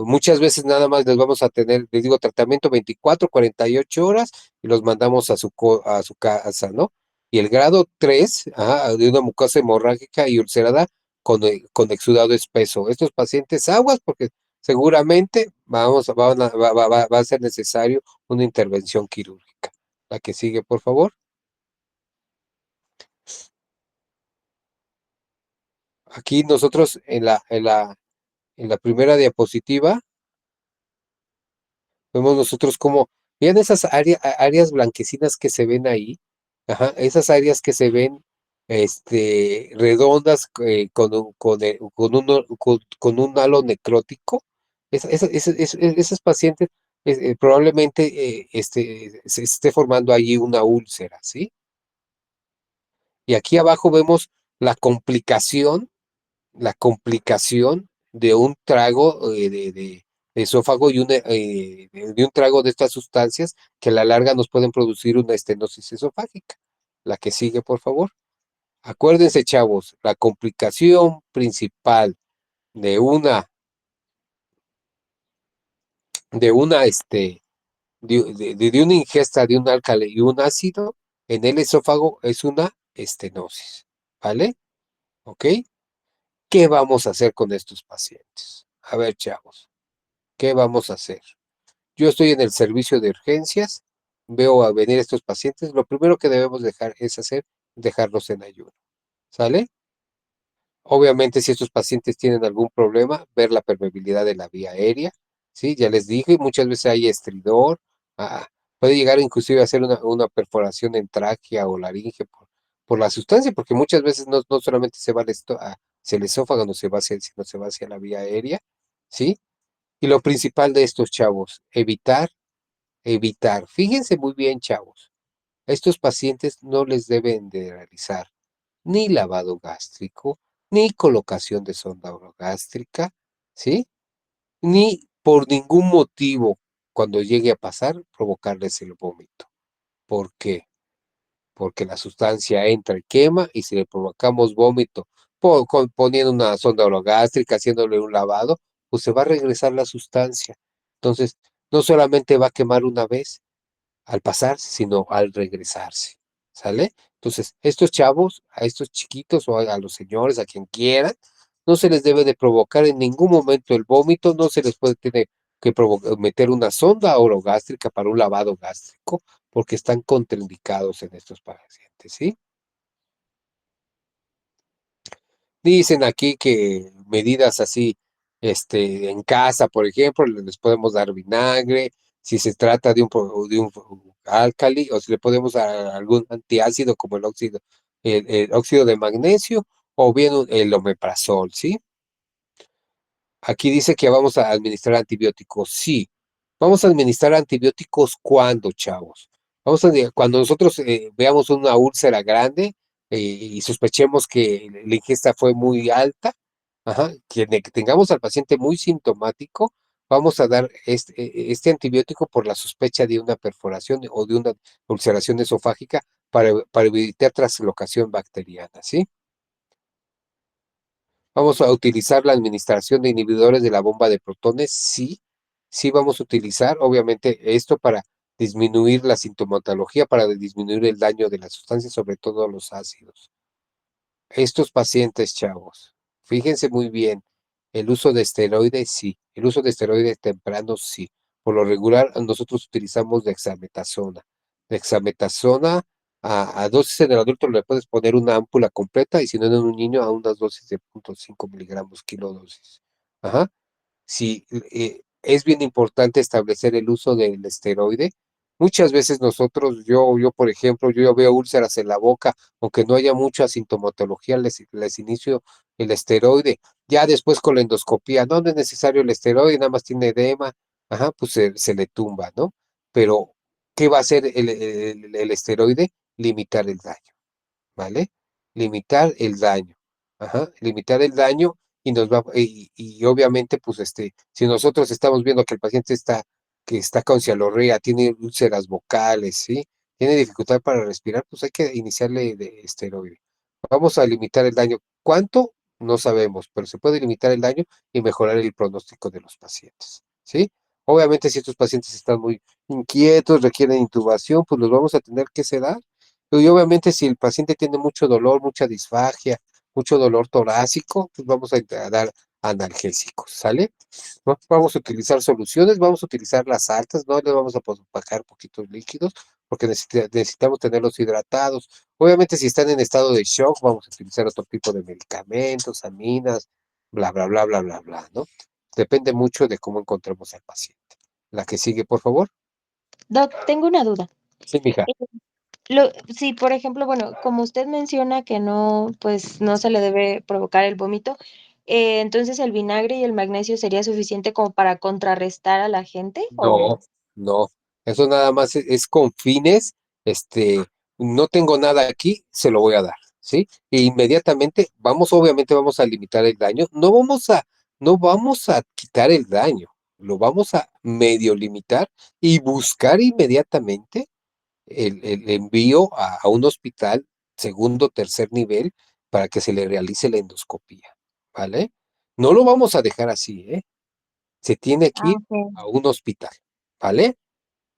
Muchas veces nada más les vamos a tener, les digo, tratamiento 24, 48 horas y los mandamos a su casa, ¿no? Y el grado 3, ajá, de una mucosa hemorrágica y ulcerada con exudado espeso. Estos pacientes aguas porque seguramente va a ser necesario una intervención quirúrgica. La que sigue, por favor. Aquí nosotros en la primera diapositiva vemos nosotros como, vean esas áreas blanquecinas que se ven ahí, ajá, esas áreas que se ven redondas con un halo necrótico, esas pacientes probablemente se esté formando allí una úlcera, ¿sí? Y aquí abajo vemos la complicación, la complicación de un trago de esófago y de un trago de estas sustancias que a la larga nos pueden producir una estenosis esofágica. La que sigue, por favor. Acuérdense, chavos, la complicación principal de de una, de una ingesta de un álcali y un ácido en el esófago es una estenosis, ¿vale? ¿Ok? ¿Qué vamos a hacer con estos pacientes? A ver, chavos, ¿qué vamos a hacer? Yo estoy en el servicio de urgencias, veo a venir estos pacientes, lo primero que debemos dejarlos en ayuno, ¿sale? Obviamente, si estos pacientes tienen algún problema, ver la permeabilidad de la vía aérea, ¿sí? Ya les dije, muchas veces hay estridor, ah, puede llegar inclusive a hacer una perforación en tráquea o laringe por la sustancia, porque muchas veces no solamente se va hacia el esófago, no se va sino se va hacia la vía aérea, ¿sí? Y lo principal de estos chavos, evitar. Fíjense muy bien, chavos, a estos pacientes no les deben de realizar ni lavado gástrico, ni colocación de sonda orogástrica, ¿sí? Ni por ningún motivo, cuando llegue a pasar, provocarles el vómito. ¿Por qué? Porque la sustancia entra y quema, y si le provocamos vómito poniendo una sonda orogástrica, haciéndole un lavado, pues se va a regresar la sustancia. Entonces, no solamente va a quemar una vez, al pasarse, sino al regresarse, ¿sale? Entonces, estos chavos, a estos chiquitos o a los señores, a quien quieran, no se les debe de provocar en ningún momento el vómito, no se les puede tener que meter una sonda orogástrica para un lavado gástrico, porque están contraindicados en estos pacientes, ¿sí? Dicen aquí que medidas así, en casa, por ejemplo, les podemos dar vinagre, si se trata de un álcali, o si le podemos dar algún antiácido como el óxido de magnesio, o bien el omeprazol, ¿sí? Aquí dice que vamos a administrar antibióticos. Sí, vamos a administrar antibióticos cuando, chavos. Cuando nosotros veamos una úlcera grande y sospechemos que la ingesta fue muy alta, ajá, que tengamos al paciente muy sintomático, vamos a dar este antibiótico por la sospecha de una perforación o de una ulceración esofágica para evitar translocación bacteriana, ¿sí? Vamos a utilizar la administración de inhibidores de la bomba de protones, sí, sí vamos a utilizar, obviamente, esto disminuir la sintomatología, para disminuir el daño de la sustancia, sobre todo los ácidos. Estos pacientes, chavos, fíjense muy bien, el uso de esteroides sí, el uso de esteroides tempranos sí. Por lo regular, nosotros utilizamos dexametasona. Dexametasona a dosis en el adulto le puedes poner una ámpula completa y si no en un niño a unas dosis de 0,5 miligramos kilodosis. Ajá. Sí, es bien importante establecer el uso del esteroide. Muchas veces nosotros, yo por ejemplo, yo veo úlceras en la boca, aunque no haya mucha sintomatología, les inicio el esteroide. Ya después con la endoscopía, no, no es necesario el esteroide, nada más tiene edema, ajá, pues se le tumba, ¿no? Pero, ¿qué va a hacer el esteroide? Limitar el daño. ¿Vale? Limitar el daño. Ajá, limitar el daño y y obviamente, pues si nosotros estamos viendo que el paciente que está con cialorrea, tiene úlceras vocales, ¿sí? Tiene dificultad para respirar, pues hay que iniciarle de esteroide. Vamos a limitar el daño. ¿Cuánto? No sabemos, pero se puede limitar el daño y mejorar el pronóstico de los pacientes, ¿sí? Obviamente, si estos pacientes están muy inquietos, requieren intubación, pues los vamos a tener que sedar. Y obviamente si el paciente tiene mucho dolor, mucha disfagia, mucho dolor torácico, pues vamos a dar analgésicos, ¿sale? No vamos a utilizar soluciones, vamos a utilizar las altas, no les vamos a bajar poquitos líquidos porque necesitamos tenerlos hidratados. Obviamente si están en estado de shock, vamos a utilizar otro tipo de medicamentos, aminas, bla, bla, bla, bla, bla, bla, ¿no? Depende mucho de cómo encontremos al paciente. La que sigue, por favor. Doc, tengo una duda. Sí, mija. Sí, por ejemplo, bueno, como usted menciona que no, pues no se le debe provocar el vómito, entonces el vinagre y el magnesio sería suficiente como para contrarrestar a la gente, No, no, eso nada más es con fines, no tengo nada aquí, se lo voy a dar, ¿sí? E inmediatamente obviamente vamos a limitar el daño, no vamos a quitar el daño, lo vamos a medio limitar y buscar inmediatamente el envío a un hospital segundo, tercer nivel para que se le realice la endoscopía, ¿vale? No lo vamos a dejar así, ¿eh? Se tiene que Ah, ir ok. a un hospital, ¿vale?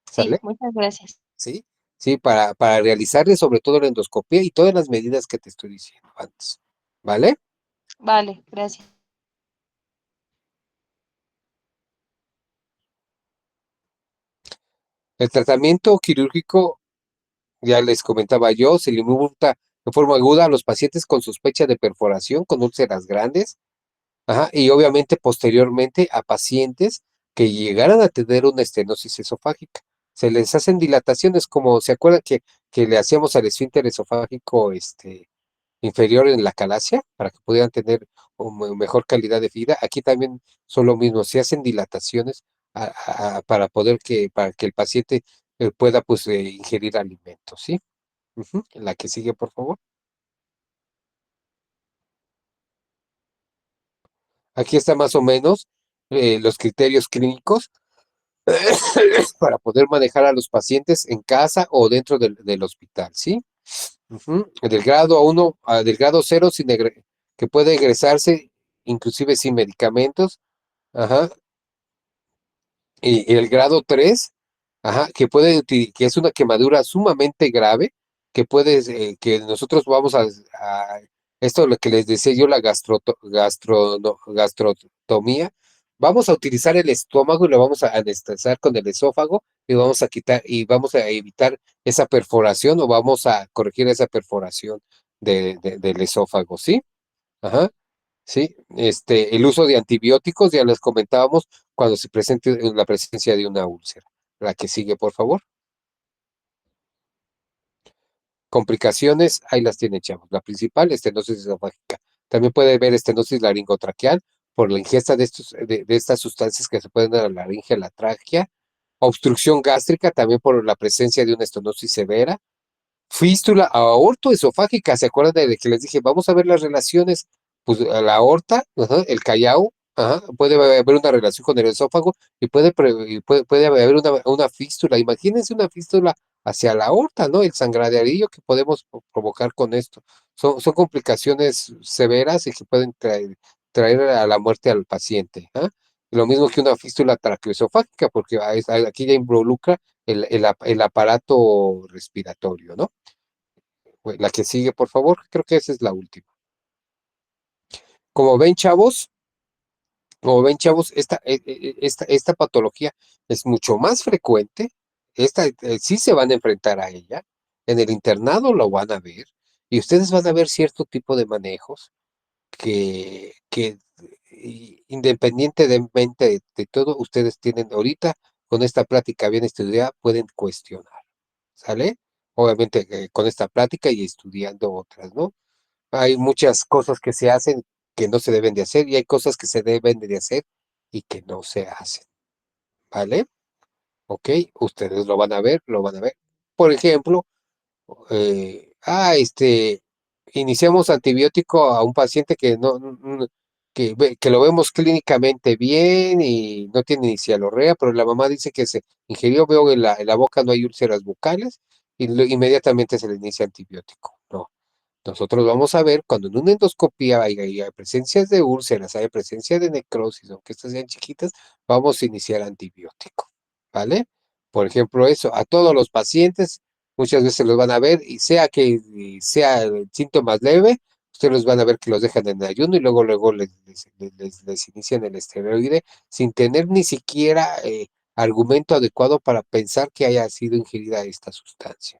Sí, ¿Sale? muchas gracias. ¿Sí? Sí, para realizarle sobre todo la endoscopía y todas las medidas que te estoy diciendo antes, ¿vale? Vale, gracias. El tratamiento quirúrgico, ya les comentaba yo, se limita de forma aguda a los pacientes con sospecha de perforación, con úlceras grandes, ajá, y obviamente posteriormente a pacientes que llegaran a tener una estenosis esofágica. Se les hacen dilataciones, como se acuerdan que le hacíamos al esfínter esofágico, inferior en la calasia para que pudieran tener mejor calidad de vida. Aquí también son lo mismo, se hacen dilataciones para que el paciente pueda pues ingerir alimentos, ¿sí? Ujú. La que sigue, por favor. Aquí está más o menos los criterios clínicos para poder manejar a los pacientes en casa o dentro del hospital, ¿sí? Ujú. Del grado 1 del grado 0 que puede egresarse inclusive sin medicamentos. Ajá. Y el grado 3, ajá, que es una quemadura sumamente grave, que nosotros vamos esto es lo que les decía yo, la no, gastrotomía, vamos a utilizar el estómago y lo vamos a anestesiar con el esófago y vamos a quitar y vamos a evitar esa perforación o vamos a corregir esa perforación del esófago, ¿sí? Ajá. Sí, el uso de antibióticos, ya les comentábamos, cuando se presente la presencia de una úlcera. La que sigue, por favor. Complicaciones, ahí las tiene, chavos. La principal, estenosis esofágica. También puede haber estenosis laringotraqueal por la ingesta de estas sustancias que se pueden dar a la laringe, a la tráquea. Obstrucción gástrica, también por la presencia de una estenosis severa. Fístula aortoesofágica, ¿se acuerdan de que les dije? Vamos a ver las relaciones, pues la aorta, ajá, el callao, ajá, puede haber una relación con el esófago y puede haber una fístula. Imagínense una fístula hacia la aorta, ¿no? El sangraderillo que podemos provocar con esto. Son complicaciones severas y que pueden traer a la muerte al paciente, ¿ah? Lo mismo que una fístula traqueoesofágica, porque aquí ya involucra el aparato respiratorio, ¿no? La que sigue, por favor, creo que esa es la última. Como ven, chavos, esta patología es mucho más frecuente. Sí se van a enfrentar a ella. En el internado lo van a ver y ustedes van a ver cierto tipo de manejos que independientemente de todo, ustedes tienen ahorita, con esta plática bien estudiada, pueden cuestionar, ¿sale? Obviamente con esta plática y estudiando otras, ¿no? Hay muchas cosas que se hacen que no se deben de hacer y hay cosas que se deben de hacer y que no se hacen, ¿vale? Ok, ustedes lo van a ver, lo van a ver. Por ejemplo, iniciamos antibiótico a un paciente que que lo vemos clínicamente bien y no tiene ni cialorrea, pero la mamá dice que se ingirió, veo en la boca no hay úlceras bucales y inmediatamente se le inicia antibiótico. No. Nosotros vamos a ver cuando en una endoscopía hay presencias de úlceras, hay presencia de necrosis, aunque estas sean chiquitas, vamos a iniciar antibiótico, ¿vale? Por ejemplo, eso, a todos los pacientes, muchas veces los van a ver, y sea que sea síntomas leve, ustedes los van a ver que los dejan en ayuno y luego les inician el esteroide sin tener ni siquiera argumento adecuado para pensar que haya sido ingerida esta sustancia,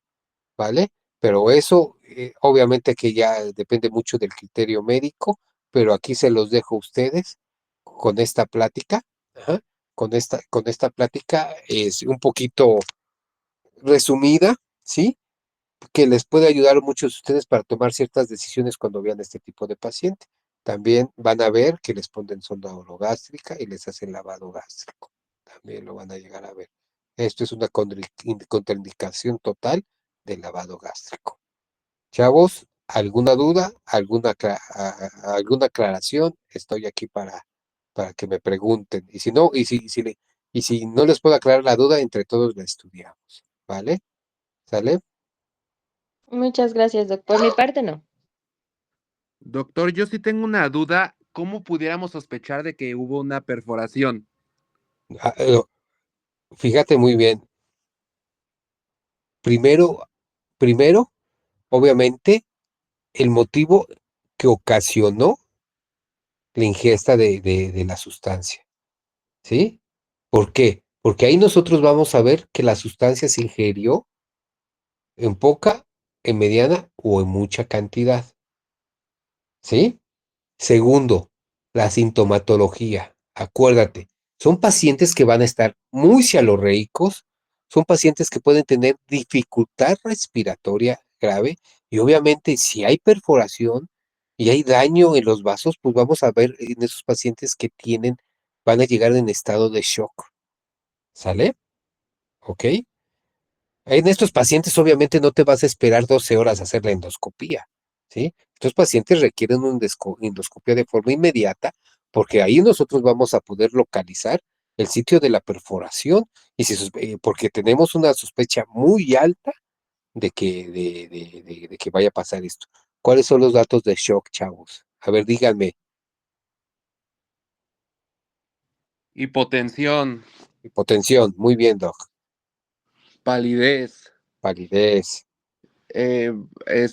¿vale? Pero eso, obviamente que ya depende mucho del criterio médico, pero aquí se los dejo a ustedes con esta plática. Ajá, con esta plática es un poquito resumida, ¿sí? Que les puede ayudar a muchos de ustedes para tomar ciertas decisiones cuando vean este tipo de paciente. También van a ver que les ponen sonda orogástrica y les hacen lavado gástrico. También lo van a llegar a ver. Esto es una contraindicación total del lavado gástrico. Chavos, ¿alguna duda? ¿Alguna aclaración? Estoy aquí para que me pregunten. Y si no, y si no les puedo aclarar la duda, entre todos la estudiamos. ¿Vale? ¿Sale? Muchas gracias, doc. Por mi parte, no. Doctor, yo sí tengo una duda. ¿Cómo pudiéramos sospechar de que hubo una perforación? Ah, fíjate muy bien. Primero, obviamente, el motivo que ocasionó la ingesta de la sustancia. ¿Sí? ¿Por qué? Porque ahí nosotros vamos a ver que la sustancia se ingirió en poca, en mediana o en mucha cantidad. ¿Sí? Segundo, la sintomatología. Acuérdate, son pacientes que van a estar muy cialorreicos, son pacientes que pueden tener dificultad respiratoria grave y obviamente si hay perforación y hay daño en los vasos, pues vamos a ver en esos pacientes que van a llegar en estado de shock. ¿Sale? ¿Ok? En estos pacientes obviamente no te vas a esperar 12 horas a hacer la endoscopía, ¿sí? Estos pacientes requieren una endoscopia de forma inmediata porque ahí nosotros vamos a poder localizar el sitio de la perforación y porque tenemos una sospecha muy alta de que vaya a pasar esto. ¿Cuáles son los datos de shock, chavos? A ver, díganme. Hipotensión, Hipotensión, muy bien, doc. palidez, Palidez. eh,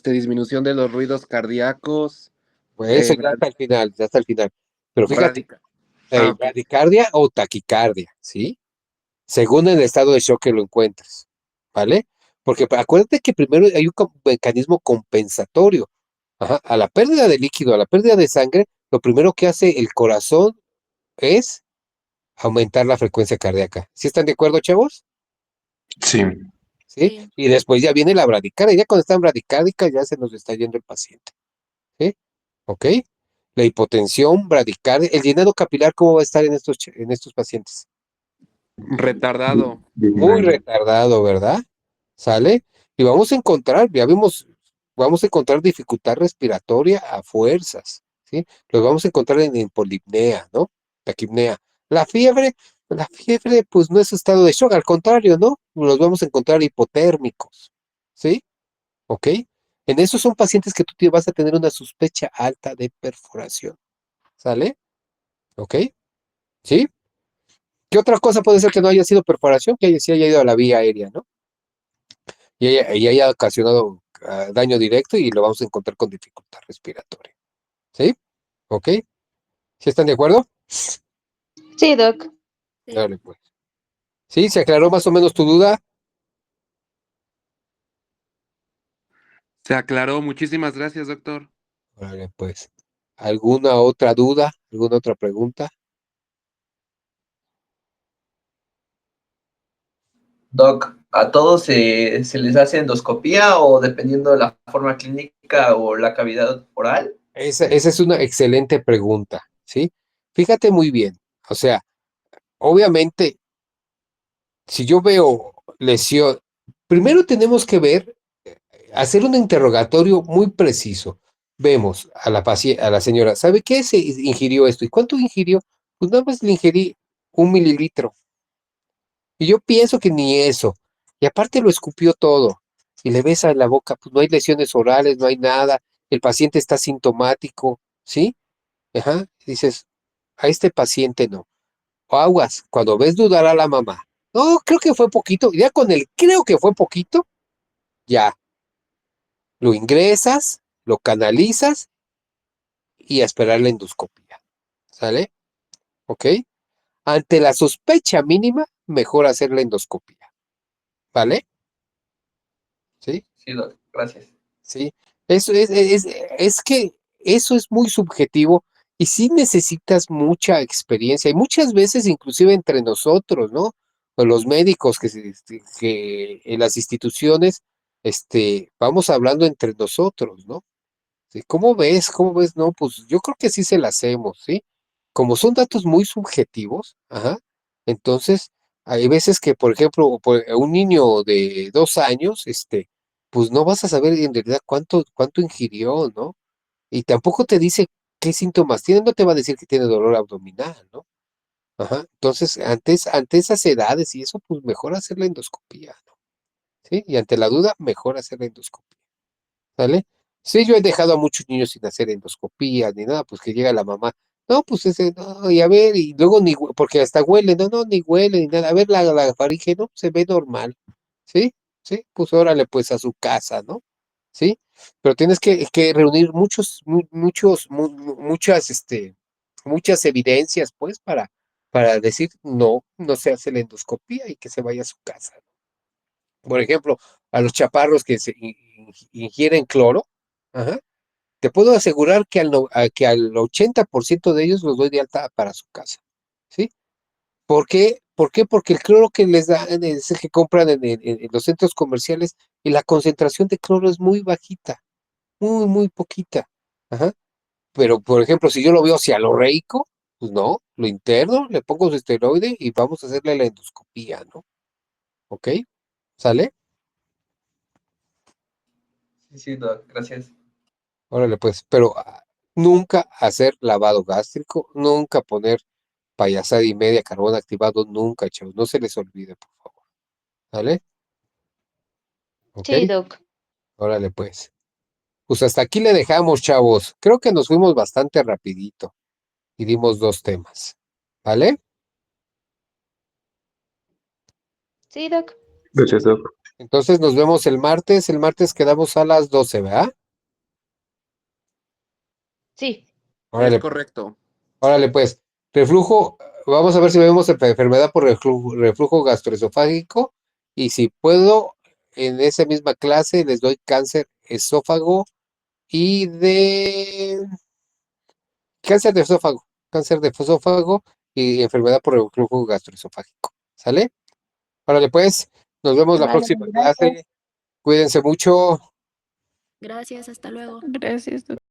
disminución de los ruidos cardíacos, Pues eso ya brad- hasta el final, ya hasta el final. Pero fíjate, bradica- Ah, ok. bradicardia o taquicardia, ¿sí? Según el estado de shock que lo encuentres, ¿vale? Porque acuérdate que primero hay un mecanismo compensatorio. Ajá, a la pérdida de líquido, a la pérdida de sangre, lo primero que hace el corazón es aumentar la frecuencia cardíaca. ¿Sí están de acuerdo, chavos? Sí, ¿Sí? Sí. Y después ya viene la bradicardia. Ya cuando está en bradicardia ya se nos está yendo el paciente. ¿Sí? ¿Ok? La hipotensión, bradicardia, el llenado capilar, ¿cómo va a estar en estos pacientes? Retardado, Muy disminuye. retardado, ¿verdad? ¿Sale? Y vamos a encontrar, vamos a encontrar dificultad respiratoria a fuerzas, ¿sí? Los vamos a encontrar en polipnea, ¿no? Taquipnea. La fiebre, pues no es estado de shock, al contrario, ¿no? Los vamos a encontrar hipotérmicos, ¿sí? ¿Ok? En esos son pacientes que vas a tener una sospecha alta de perforación, ¿sale? ¿Ok? ¿Sí? ¿Qué otra cosa puede ser que no haya sido perforación? Que sí haya ido a la vía aérea, ¿no? Y haya ocasionado daño directo y lo vamos a encontrar con dificultad respiratoria. ¿Sí? ¿Ok? ¿Sí están de acuerdo? Sí, Doc. Sí. Dale, pues. ¿Sí? ¿Se aclaró más o menos tu duda? Se aclaró. Muchísimas gracias, doctor. Dale, pues. ¿Alguna otra duda? ¿Alguna otra pregunta? Doc, ¿a todos se les hace endoscopía o dependiendo de la forma clínica o la cavidad oral? Esa es una excelente pregunta, ¿sí? Fíjate muy bien. O sea, obviamente, si yo veo lesión, primero tenemos que ver, hacer un interrogatorio muy preciso. Vemos a a la señora, ¿sabe qué se ingirió esto? ¿Y cuánto ingirió? Pues nada más le ingerí 1 mililitro. Y yo pienso que ni eso. Y aparte lo escupió todo. Y le ves a la boca, pues no hay lesiones orales, no hay nada. El paciente está sintomático, ¿sí? Ajá. Dices, a este paciente no. O aguas, cuando ves dudar a la mamá. No, creo que fue poquito. Ya con el creo que fue poquito, ya. Lo ingresas, lo canalizas y a esperar la endoscopia. ¿Sale? ¿Ok? Ante la sospecha mínima, mejor hacer la endoscopia. ¿Vale? ¿Sí? Sí, Doc, gracias. Sí, eso es que eso es muy subjetivo y sí necesitas mucha experiencia y muchas veces inclusive entre nosotros, ¿no? O los médicos que en las instituciones, vamos hablando entre nosotros, ¿no? Sí, ¿cómo ves? ¿Cómo ves? No, pues yo creo que sí se la hacemos, ¿sí? Como son datos muy subjetivos, ajá, entonces hay veces que, por ejemplo, un niño de 2 años, pues no vas a saber en realidad cuánto ingirió, ¿no? Y tampoco te dice qué síntomas tiene, no te va a decir que tiene dolor abdominal, ¿no? Ajá, entonces, ante esas edades y eso, pues mejor hacer la endoscopía, ¿no? ¿Sí? Y ante la duda, mejor hacer la endoscopía. ¿Sale? Sí, yo he dejado a muchos niños sin hacer endoscopía ni nada, pues que llega la mamá. No, pues ese, no, y a ver, y luego porque hasta huele, no, ni huele, ni nada. A ver, la faringe, no, se ve normal. ¿Sí? Sí, pues órale, pues a su casa, ¿no? ¿Sí? Pero tienes que reunir muchas evidencias, pues, para decir, no se hace la endoscopía y que se vaya a su casa. Por ejemplo, a los chaparros que ingieren cloro, ajá, te puedo asegurar que que al 80% de ellos los doy de alta para su casa, ¿sí? ¿Por qué? ¿Por qué? Porque el cloro que les dan es el que compran en los centros comerciales y la concentración de cloro es muy bajita, muy, muy poquita. Ajá. Pero, por ejemplo, si yo lo veo cialorreico, pues no, lo interno, le pongo su esteroide y vamos a hacerle la endoscopía, ¿no? ¿Ok? ¿Sale? Sí, Doc, gracias. Órale, pues, pero nunca hacer lavado gástrico, nunca poner payasada y media carbón activado, nunca, chavos, no se les olvide, por favor. ¿Vale? ¿Ok? Sí, Doc. Órale, pues. Pues hasta aquí le dejamos, chavos. Creo que nos fuimos bastante rapidito y dimos 2 temas. ¿Vale? Sí, Doc. Gracias, Doc. Entonces nos vemos el martes. El martes quedamos a las 12, ¿verdad? Sí. Es Órale, correcto. órale, pues. Reflujo, vamos a ver si vemos enfermedad por reflujo gastroesofágico y si puedo, en esa misma clase les doy esófago y de cáncer de esófago y enfermedad por reflujo gastroesofágico. ¿Sale? Órale, pues, nos vemos la Vale, próxima gracias. clase. Cuídense mucho. Gracias, hasta luego. Gracias, doctor.